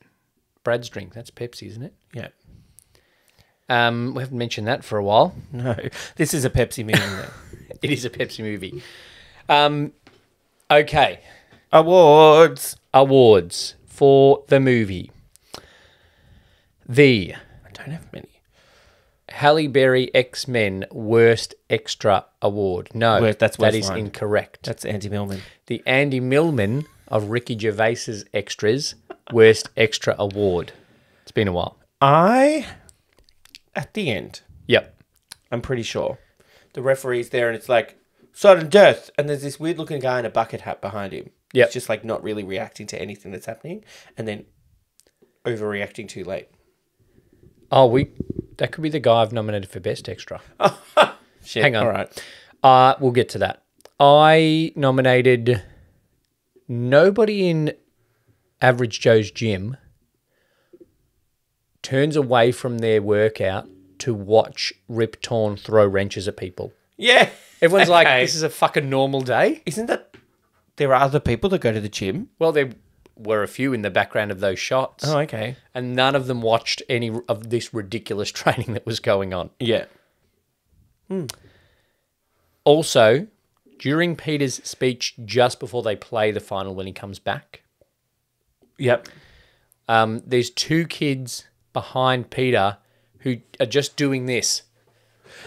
Brad's drink, that's Pepsi, isn't it? Yeah. We haven't mentioned that for a while. No, this is a Pepsi movie though. It is a Pepsi movie. Okay. Awards For the movie. The I don't have many. Halle Berry X-Men Worst Extra Award. No, That's that is Westline. incorrect. That's Andy Millman. The Andy Millman of Ricky Gervais's Extras Worst Extra Award. It's been a while. At the end, Yep. I'm pretty sure, the referee's there and it's like, sudden death, and there's this weird looking guy in a bucket hat behind him. Yep. He's just like not really reacting to anything that's happening, and then overreacting too late. Oh, that could be the guy I've nominated for Best Extra. Shit. Hang on. All right. We'll get to that. I nominated nobody in Average Joe's gym turns away from their workout to watch Rip Torn throw wrenches at people. Yeah. Everyone's like, Okay. this is a fucking normal day. Isn't that there are other people that go to the gym? Well, there were a few in the background of those shots. Oh, okay. And none of them watched any of this ridiculous training that was going on. Yeah. Also, during Peter's speech just before they play the final when he comes back, Yep. there's two kids behind Peter who are just doing this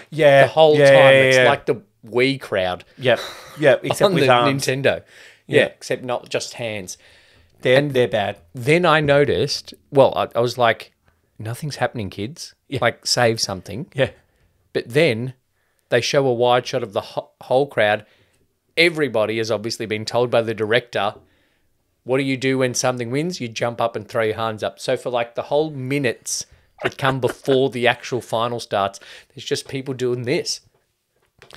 Yeah. the whole yeah, time. yeah, It's yeah. like the Wii crowd Yep. Yep. Except on with the arms. Nintendo. Yeah. Yeah, except not just hands. They're bad. Then I noticed, I was like, nothing's happening, kids. Yeah. Like, save something. Yeah. But then they show a wide shot of the whole crowd. Everybody has obviously been told by the director, what do you do when something wins? You jump up and throw your hands up. So for like the whole minutes that come before the actual final starts, there's just people doing this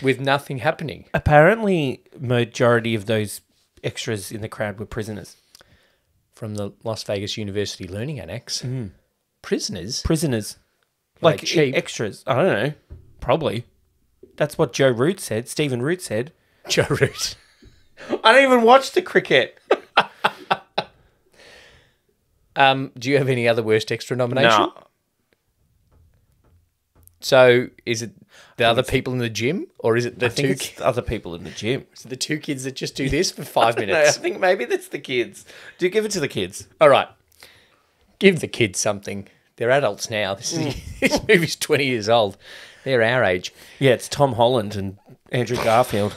with nothing happening. Apparently, majority of those extras in the crowd were prisoners. From the Las Vegas University Learning Annex. Prisoners? Prisoners. Are they Like cheap? extras. I don't know. Probably. That's what Joe Root said. Stephen Root said. Joe Root. I don't even watch the cricket. Do you have any other worst extra nomination? No. So is it the other people in the gym, or is it the I think two? it's other people in the gym. Is it the two kids that just do this for 5 No, I minutes? think maybe that's the kids. Do give it to the kids. All right, give the kids something. They're adults now. This movie's 20 years old. They're our age. Yeah, it's Tom Holland and Andrew Garfield.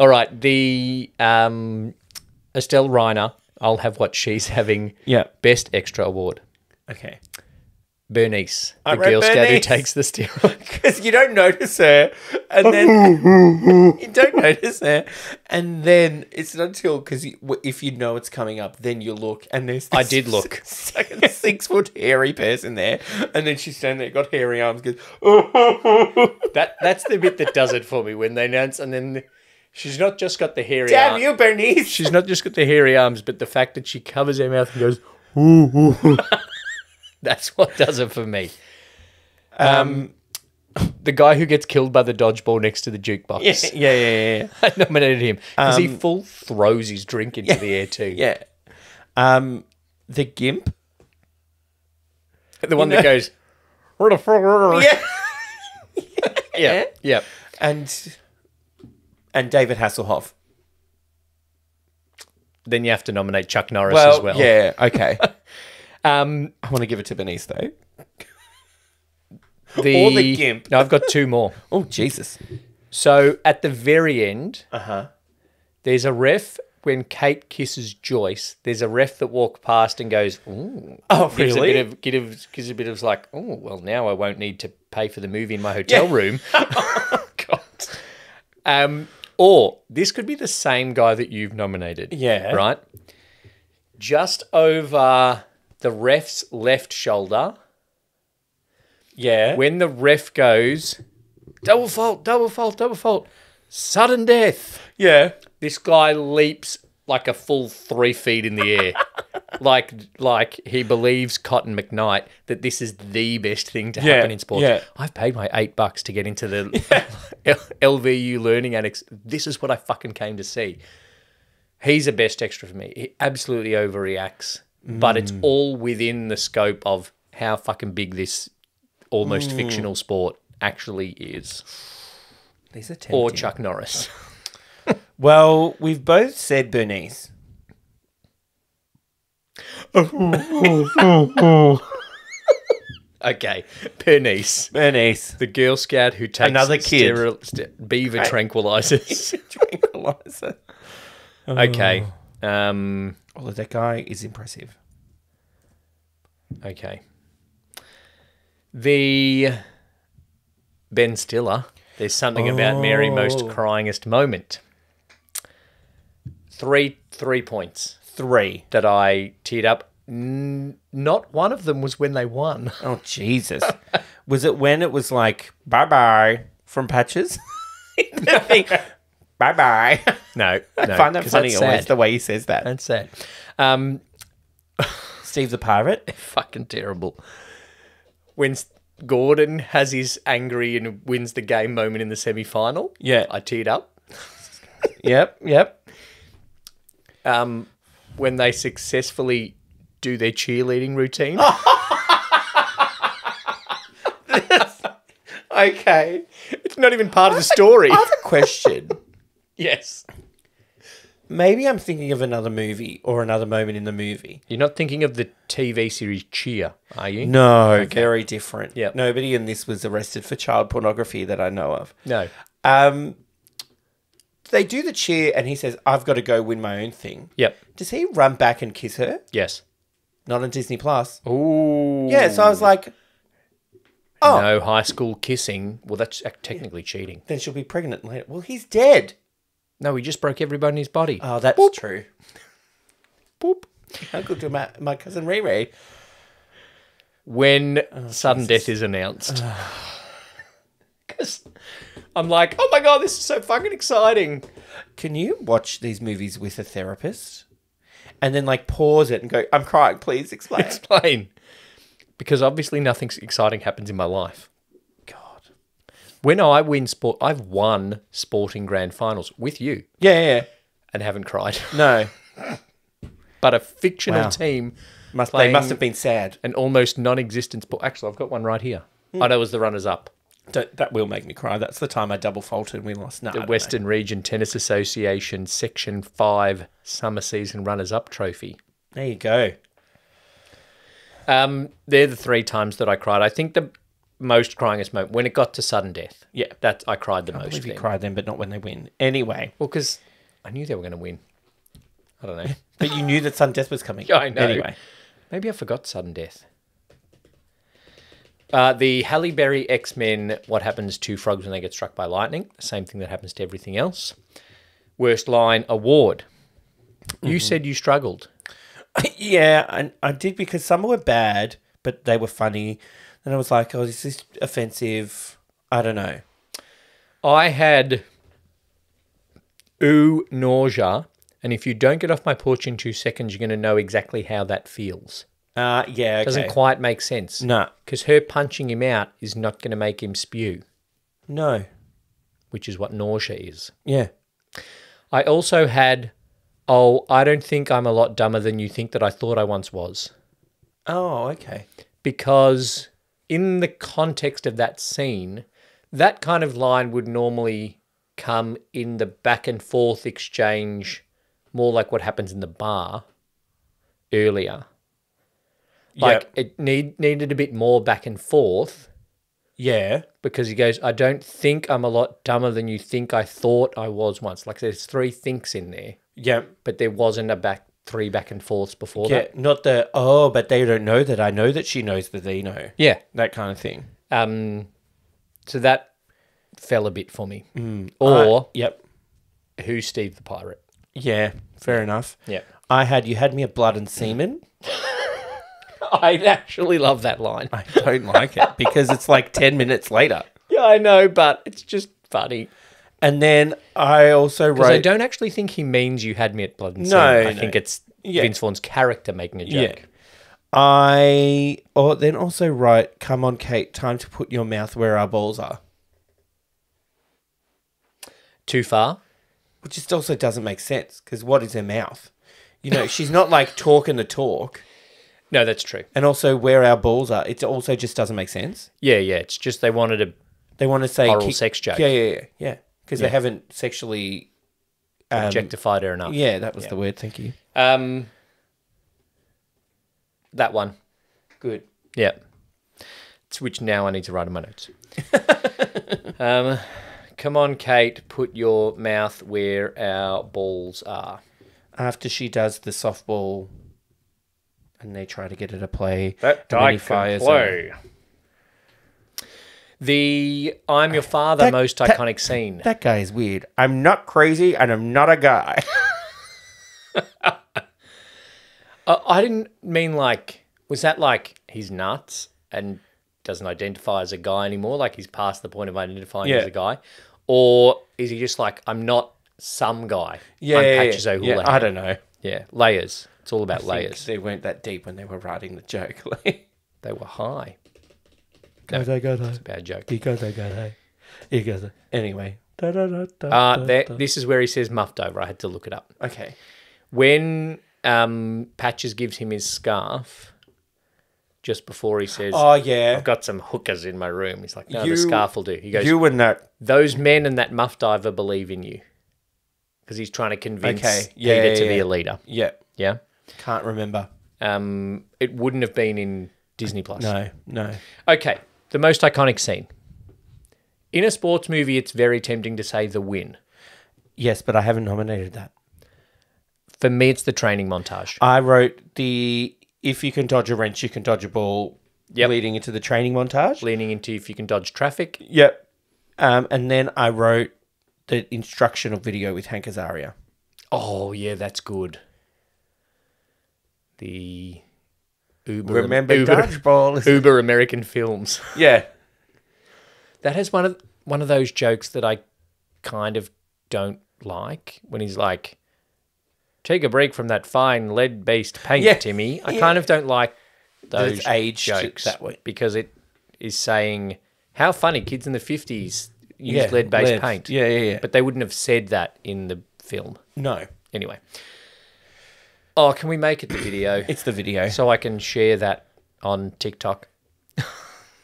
All right, the Estelle Reiner. I'll have what she's having. Yeah. Best extra award. Okay. Bernice, the I wrote Girl Scout who Bernice. takes the steroid. Because you don't notice her, and then you don't notice her, and then it's not until because if you know it's coming up, then you look, and there's this I did look. 6-foot hairy person there, and then she's standing there, got hairy arms, goes, That's the bit that does it for me when they announce, and then she's not just got the hairy "Damn arms. you, Bernice!" She's not just got the hairy arms, but the fact that she covers her mouth and goes, ooh, ooh. That's what does it for me. The guy who gets killed by the dodgeball next to the jukebox. Yeah. I nominated him because he full throws his drink into the air too. Yeah. The gimp. The one that goes, Yeah. yeah. And David Hasselhoff. Then you have to nominate Chuck Norris as well. Yeah, okay. I I want to give it to Bernice, though. Or the gimp. No, I've got two more. Oh, Jesus. So at the very end, Uh-huh. there's a ref when Kate kisses Joyce. There's a ref that walks past and goes, "Ooh." Oh, Gives really? gives a bit of like, "Oh, well, now I won't need to pay for the movie in my hotel room." God. Or this could be the same guy that you've nominated. Yeah. Right? Just over the ref's left shoulder, Yeah. when the ref goes, double fault, sudden death. Yeah. This guy leaps like a full 3 feet in the air. like he believes Cotton McKnight that this is the best thing to happen in sports. yeah. I've paid my $8 to get into the LVU Learning Annex. This is what I fucking came to see. He's a best extra for me. He absolutely overreacts, but it's all within the scope of how fucking big this almost fictional sport actually is. These are Or tempting. Chuck Norris. Well, we've both said Bernice. Okay, Bernice. The Girl Scout who takes Another kid. beaver tranquilizers. tranquilizer. Okay. Although that guy is impressive. Okay. The Ben Stiller. There's something about Mary most cryingest moment. Three points 3. that I teared up. Not one of them was when they won. Oh, Jesus. Was it when it was like, bye-bye from Patches? Bye-bye. No, I find that 'cause funny that's always, sad. the way he says that. That's sad. Steve the Pirate. Fucking terrible. When Gordon has his angry and wins the game moment in the semi-final, Yeah. I teared up. Yep. When they successfully do their cheerleading routine. Okay. It's not even part of the story. I have a question. Yes. Maybe I'm thinking of another movie or another moment in the movie. You're not thinking of the TV series Cheer, are you? No, very different. Yep. Nobody in this was arrested for child pornography that I know of. No. They do the cheer and he says, I've got to go win my own thing. Yep. Does he run back and kiss her? Yes. Not on Disney Plus. Ooh. Yeah, so I was like, oh, No, high school kissing. Well, that's technically cheating. then she'll be pregnant later. Well, he's dead. No, he just broke every bone in his body. Oh, that's true. Boop. Uncle to my cousin Riri. When sudden death is announced. Because I'm like, oh my God, this is so fucking exciting. Can you watch these movies with a therapist? And then like pause it and go, I'm crying, please explain. Explain. Because obviously nothing exciting happens in my life. God. When I win sport, I've won sporting grand finals with you Yeah. and haven't cried. No. But a fictional Wow. team They playing must have been sad. an almost non-existent sport. Actually, I've got one right here. I know it was the runners-up. That will make me cry. That's the time I double faulted and we lost. No, I The don't know. Western Region Tennis Association Section 5 Summer Season Runners-Up Trophy. There you go. They're the 3 times that I cried. I think the most cryingest moment, when it got to sudden death. Yeah. That I cried the I most. believe you then. cried then, but not when they win. Anyway. Well, because I knew they were going to win. I don't know. But you knew that sudden death was coming. I know. Anyway. Maybe I forgot sudden death. The Halle Berry X-Men, what happens to frogs when they get struck by lightning? Same thing that happens to everything else. Worst line award. You said you struggled. Yeah, I did because some were bad, but they were funny. And I was like, oh, is this offensive? I don't know. I had nausea, and if you don't get off my porch in 2 seconds, you're going to know exactly how that feels. Yeah, okay. Doesn't quite make sense. No. Because her punching him out is not going to make him spew. No. Which is what nausea is. Yeah. I also had, I don't think I'm a lot dumber than you think that I thought I once was. Oh, okay. Because in the context of that scene, that kind of line would normally come in the back and forth exchange, more like what happens in the bar earlier. Like it needed a bit more back and forth. Yeah. Because he goes, I don't think I'm a lot dumber than you think I thought I was once. Like there's 3 thinks in there. Yeah. But there wasn't 3 back and forths before that. Not the, but they don't know that I know that she knows that they know. Yeah. That kind of thing. So that fell a bit for me. Or yep. Who's Steve the Pirate? Yeah, fair enough. Yeah. You had me at blood and semen. I actually love that line. I don't like it because it's like 10 minutes later. Yeah, I know, but it's just funny. And then I also wrote... Because I don't actually think he means you had me at blood and semen. I think it's Vince Vaughn's character making a joke. Yeah. I then also write, come on, Kate, time to put your mouth where our balls are. Too far? Which just also doesn't make sense because what is her mouth? You know, she's not like talking the talk. No, that's true. And also where our balls are. It also just doesn't make sense. Yeah. It's just they want to say oral sex joke. Yeah. Because they haven't sexually... objectified her enough. Yeah, that was the word. Thank you. That one. Good. Yeah. Which now I need to write in my notes. Come on, Kate, put your mouth where our balls are. After she does the softball and they try to get her to play. That I can play. The I'm your father most iconic scene. That guy is weird. I'm not crazy and I'm not a guy. I didn't mean like, was that like he's nuts and doesn't identify as a guy anymore? Like he's past the point of identifying as a guy? Or is he just like, I'm not some guy? I'm Patches O'Houlihan. I don't know. Yeah, layers. It's all about layers. They weren't that deep when they were writing the joke. They were high. Goes, it's a bad joke. He goes, hey. He goes, anyway. This is where he says muffed over. I had to look it up. Okay. When Patches gives him his scarf, just before he says, oh, yeah, I've got some hookers in my room. He's like, no, the scarf will do. He goes, you and that. Those men and that muff diver believe in you. Because he's trying to convince Peter to be a leader. Yeah. Yeah? Can't remember. It wouldn't have been in Disney+. No. Okay, the most iconic scene. In a sports movie, it's very tempting to say the win. Yes, but I haven't nominated that. For me, it's the training montage. I wrote if you can dodge a wrench, you can dodge a ball, leading into the training montage. Leaning into if you can dodge traffic. Yep. And then I wrote the instructional video with Hank Azaria. Oh, yeah, that's good. The Uber Dodgeball. Uber American films. Yeah. That has one of those jokes that I kind of don't like when he's like, take a break from that fine lead-based paint, Timmy. I kind of don't like those jokes that way because it is saying how funny kids in the 50s used lead-based paint. Yeah. But they wouldn't have said that in the film. No. Anyway. Oh, can we make it the video? It's the video. So I can share that on TikTok.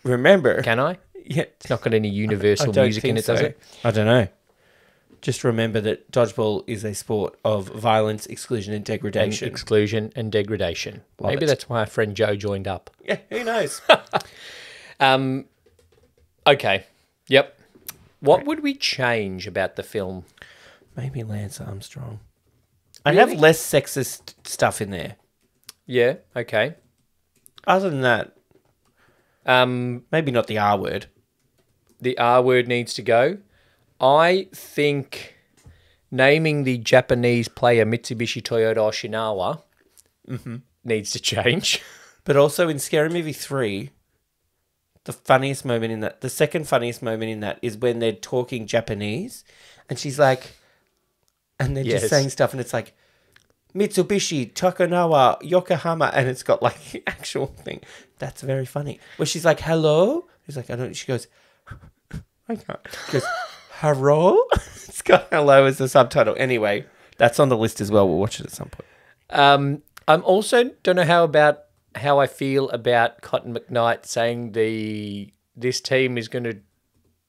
Remember. Can I? Yeah. It's not got any universal music in it, does it? I don't know. Just remember that dodgeball is a sport of violence, exclusion, and degradation. Maybe that's why our friend Joe joined up. Yeah, who knows? Okay. Yep. What would we change about the film? Maybe Lance Armstrong. I'd have less sexist stuff in there. Yeah, okay. Other than that... Maybe not the R word. The R word needs to go. I think naming the Japanese player Mitsubishi Toyota Oshinawa needs to change. But also in Scary Movie 3, the second funniest moment in that is when they're talking Japanese and she's like, and they're just saying stuff and it's like, Mitsubishi, Tokunawa, Yokohama, and it's got like the actual thing. That's very funny. Where she's like, hello? He's like, I don't, she goes, I can't. She goes, hello? It's got hello as the subtitle. Anyway, that's on the list as well. We'll watch it at some point. I'm also, don't know how I feel about Cotton McKnight saying this team is going to,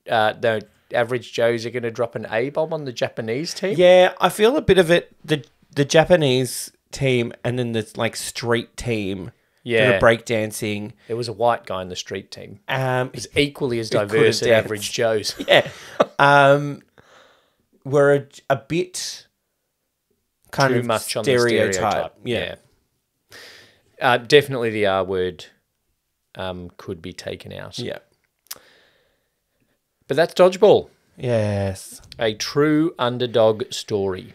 the average Joes are going to drop an A-bomb on the Japanese team. Yeah, I feel a bit of it, the Japanese team and then the like street team. Yeah. The breakdancing. There was a white guy in the street team. He's equally as diverse as dance. average Joes. Yeah. Were a bit kind Too of much on stereotype. the stereotype. Yeah. Definitely the R word could be taken out. Yeah. But that's Dodgeball. Yes. A true underdog story.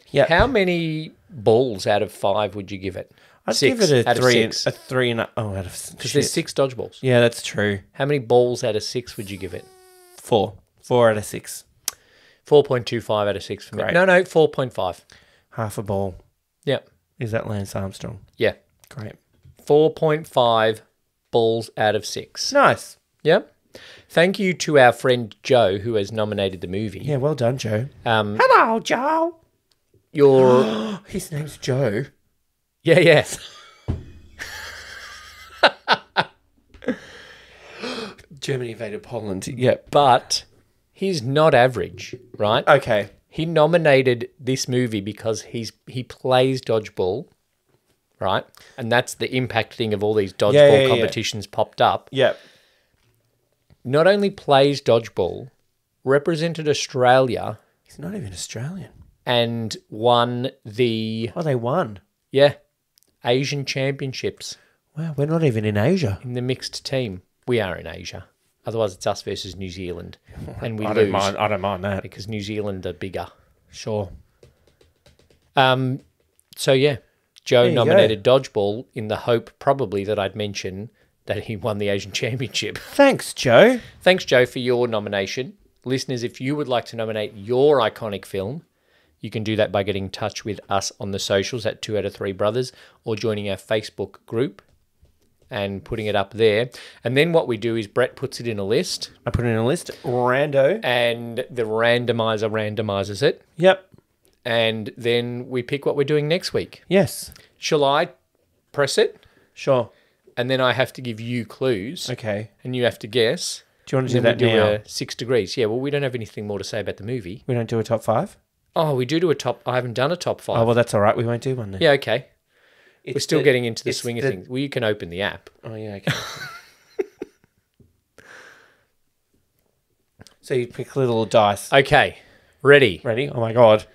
Yeah. How many balls out of 5 would you give it? I'd 6 give it out of 6. a 3 and a... Oh, out of... Because there's 6 dodgeballs. Yeah, that's true. How many balls out of 6 would you give it? 4. 4 out of 6. 4.25 out of 6 for me. Great. No, 4.5. Half a ball. Yep. Is that Lance Armstrong? Yeah. Great. 4.5 balls out of 6. Nice. Yep. Thank you to our friend Joe, who has nominated the movie. Yeah, well done, Joe. Hello, Joe. His name's Joe. Yeah. Germany invaded Poland. Yep. But he's not average, right? Okay. He nominated this movie because he plays dodgeball, right? And that's the impact thing of all these dodgeball competitions popped up. Yep. Not only plays dodgeball, represented Australia. He's not even Australian. And won the... Oh, they won. Yeah. Asian Championships. Wow, we're not even in Asia. In the mixed team. We are in Asia. Otherwise, it's us versus New Zealand. And we I lose. don't mind that. Because New Zealand are bigger. Sure. So, yeah. Joe you nominated Dodgeball in the hope, probably, that I'd mention that he won the Asian Championship. Thanks, Joe. Thanks, Joe, for your nomination. Listeners, if you would like to nominate your iconic film, you can do that by getting in touch with us on the socials at 2 out of 3 Brothers or joining our Facebook group and putting it up there. And then what we do is Brett puts it in a list. I put it in a list. Rando. And the randomizer randomizes it. Yep. And then we pick what we're doing next week. Yes. Shall I press it? Sure. And then I have to give you clues. Okay. And you have to guess. Do you want to do that now? 6 degrees. Yeah, well, we don't have anything more to say about the movie. We don't do a top 5? Oh, we do a top... I haven't done a top 5. Oh, well, that's all right. We won't do one then. Yeah, okay. We're still getting into the swing of things. Well, you can open the app. Oh, yeah, okay. So you pick little dice. Okay. Ready? Ready? Oh, my God.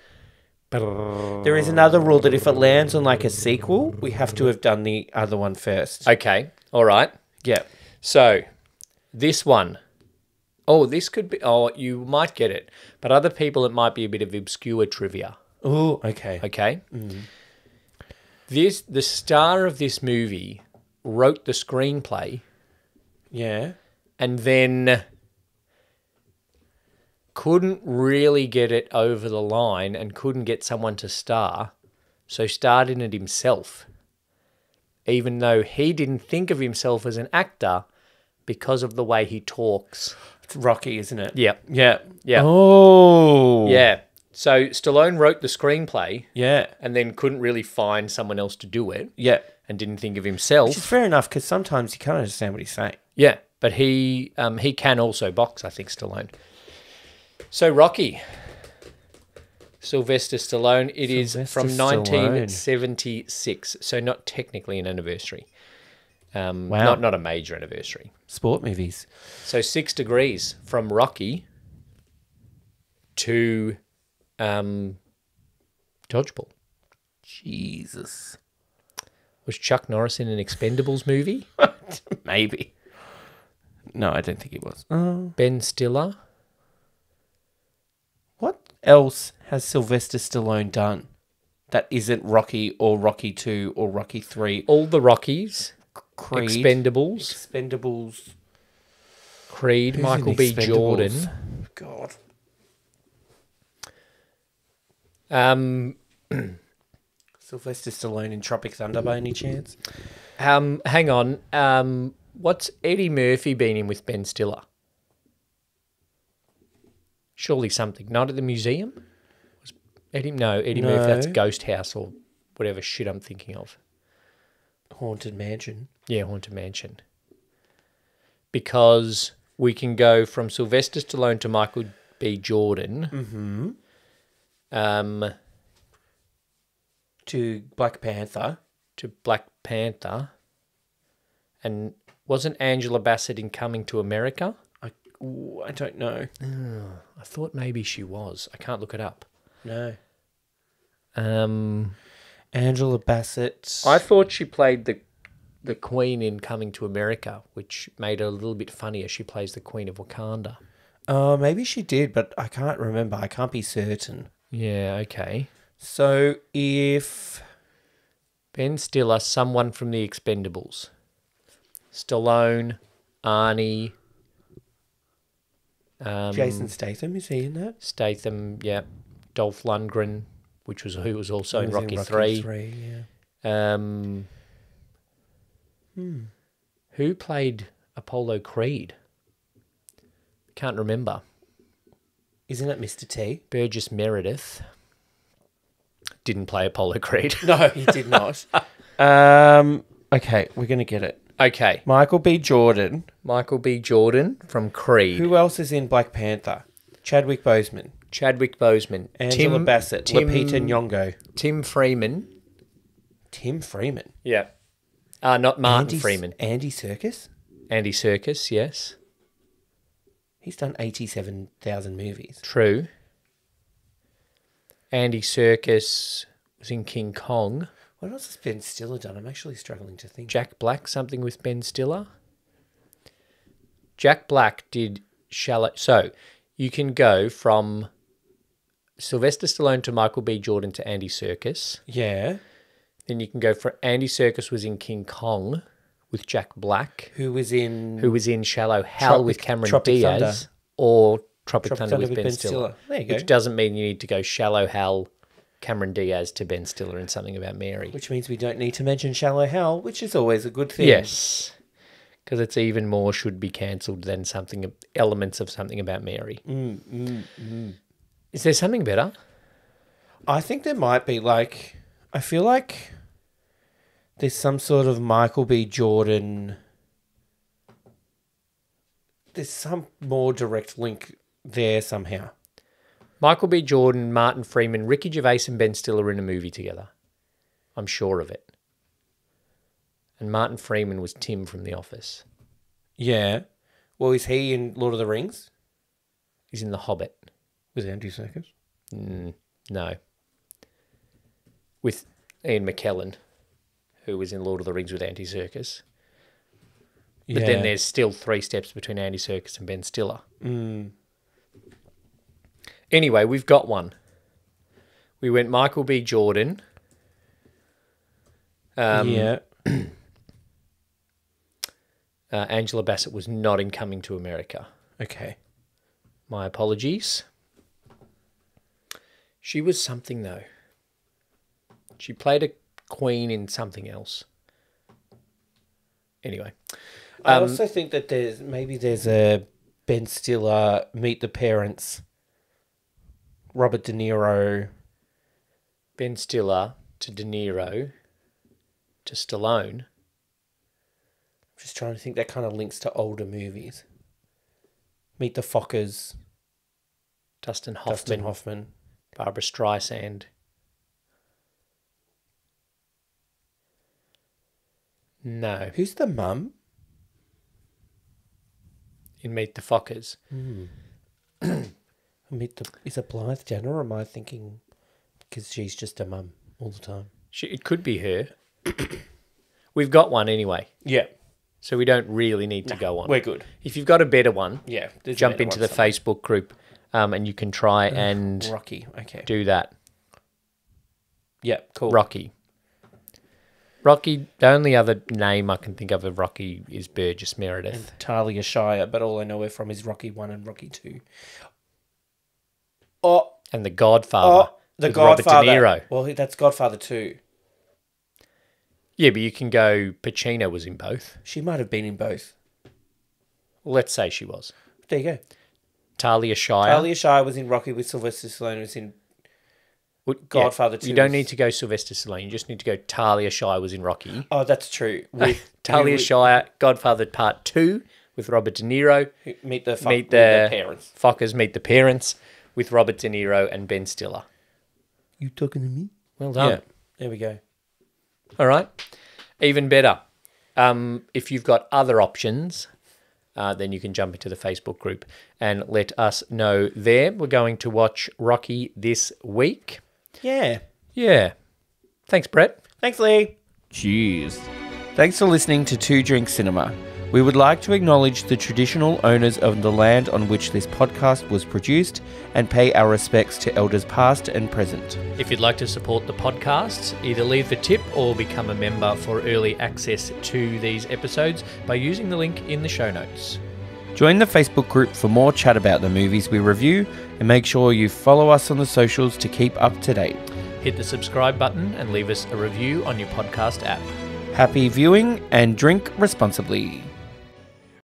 There is another rule that if it lands on like a sequel, we have to have done the other one first. Okay. All right. Yeah. So, this one. Oh, this could be... Oh, you might get it. But other people, it might be a bit of obscure trivia. Oh, okay. Okay? The star of this movie wrote the screenplay. Yeah. And then couldn't really get it over the line and couldn't get someone to star. So starred in it himself. Even though he didn't think of himself as an actor because of the way he talks. It's Rocky, isn't it? Yeah. Yeah. Yeah. Oh. Yeah. So Stallone wrote the screenplay. Yeah. And then couldn't really find someone else to do it. Yeah. And didn't think of himself. Which is fair enough because sometimes you can't understand what he's saying. Yeah. But he can also box, I think, Stallone. So Rocky. Sylvester Stallone. It is from 1976. So not technically an anniversary. Wow. Not a major anniversary. Sport movies. So 6 degrees from Rocky to Dodgeball. Jesus. Was Chuck Norris in an Expendables movie? Maybe. No, I don't think he was. Ben Stiller. What else has Sylvester Stallone done that isn't Rocky or Rocky 2 or Rocky 3? All the Rockies. Creed. Expendables. Creed. Who's Michael in B. Expendables? Jordan. God. Sylvester Stallone in Tropic Thunder by any chance? Hang on. What's Eddie Murphy been in with Ben Stiller? Surely something. Not at the museum? Eddie Murphy, that's Ghost House or whatever shit I'm thinking of. Haunted Mansion. Yeah, Haunted Mansion. Because we can go from Sylvester Stallone to Michael B. Jordan. Mm-hmm. To Black Panther. And wasn't Angela Bassett in Coming to America? I don't know. I thought maybe she was. I can't look it up. No. Angela Bassett. I thought she played the Queen in Coming to America, which made her a little bit funnier. She plays the Queen of Wakanda. Maybe she did, but I can't remember. I can't be certain. Yeah, okay. So if Ben Stiller, someone from the Expendables. Stallone, Arnie. Jason Statham, is he in that? Statham, yeah. Dolph Lundgren, who was also in Rocky 3. 3. Yeah. Who played Apollo Creed? Can't remember. Isn't it Mr. T? Burgess Meredith didn't play Apollo Creed. No, he did not. Okay, we're going to get it. Okay. Michael B. Jordan. Michael B. Jordan from Creed. Who else is in Black Panther? Chadwick Boseman. Angela Bassett. Lupita Nyong'o. Tim Freeman. Tim Freeman. Yeah. Not Martin Freeman. Andy Serkis. Andy Serkis, yes. He's done 87,000 movies. True. Andy Serkis was in King Kong. What else has Ben Stiller done? I'm actually struggling to think. Jack Black, something with Ben Stiller. Jack Black did Shallow. So you can go from Sylvester Stallone to Michael B. Jordan to Andy Serkis. Yeah. Then you can go for Andy Serkis was in King Kong with Jack Black. Who was in Shallow Hal with Cameron Diaz. Thunder. Or Tropic Thunder with Ben Stiller. There you go. Which doesn't mean you need to go Shallow Hal, Cameron Diaz to Ben Stiller in Something About Mary. Which means we don't need to mention Shallow Hal, which is always a good thing. Yes. Because it's even more should be cancelled than elements of Something About Mary. Is there something better? I think there might be, I feel like there's some sort of Michael B. Jordan. There's some more direct link there somehow. Michael B. Jordan, Martin Freeman, Ricky Gervais and Ben Stiller in a movie together. I'm sure of it. And Martin Freeman was Tim from The Office. Yeah. Well, is he in Lord of the Rings? He's in The Hobbit. Was Andy Serkis? No. With Ian McKellen, who was in Lord of the Rings with Andy Serkis. But then there's still 3 steps between Andy Serkis and Ben Stiller. Anyway, we've got one. We went Michael B. Jordan. Yeah. Angela Bassett was not in Coming to America. Okay. My apologies. She was something, though. She played a queen in something else. Anyway. I also think that there's a Ben Stiller, Meet the Parents, Robert De Niro. Ben Stiller to De Niro to Stallone. I'm just trying to think that kind of links to older movies. Meet the Fockers. Dustin Hoffman. Barbara Streisand. No. Who's the mum? In Meet the Fockers. Is it Blythe Jenner, or am I thinking because she's just a mum all the time? It could be her. We've got one anyway. Yeah. So we don't really need to go on. We're good. If you've got a better one, Yeah. there's a jump better into one the somewhere. Facebook group and you can try and Rocky. Okay. do that. Yeah, cool. Rocky. The only other name I can think of Rocky is Burgess Meredith. Talia Shire, but all I know her from is Rocky 1 and Rocky 2. Oh, And The Godfather. The with Godfather. Robert De Niro. Well, that's Godfather 2. Yeah, but you can go Pacino was in both. She might have been in both. Let's say she was. There you go. Talia Shire. Talia Shire was in Rocky with Sylvester Stallone. Was in Godfather 2. You don't need to go Sylvester Stallone. You just need to go Talia Shire was in Rocky. Oh, that's true. With Talia Shire, Godfather Part 2 with Robert De Niro. Meet the parents. Fuckers Meet the Parents with Robert De Niro and Ben Stiller. You talking to me? Well done. Yeah. There we go. All right. Even better. If you've got other options, then you can jump into the Facebook group and let us know there. We're going to watch Rocky this week. Yeah. Yeah. Thanks, Brett. Thanks, Lee. Cheers. Thanks for listening to Two Drink Cinema. We would like to acknowledge the traditional owners of the land on which this podcast was produced and pay our respects to elders past and present. If you'd like to support the podcast, either leave a tip or become a member for early access to these episodes by using the link in the show notes. Join the Facebook group for more chat about the movies we review and make sure you follow us on the socials to keep up to date. Hit the subscribe button and leave us a review on your podcast app. Happy viewing and drink responsibly.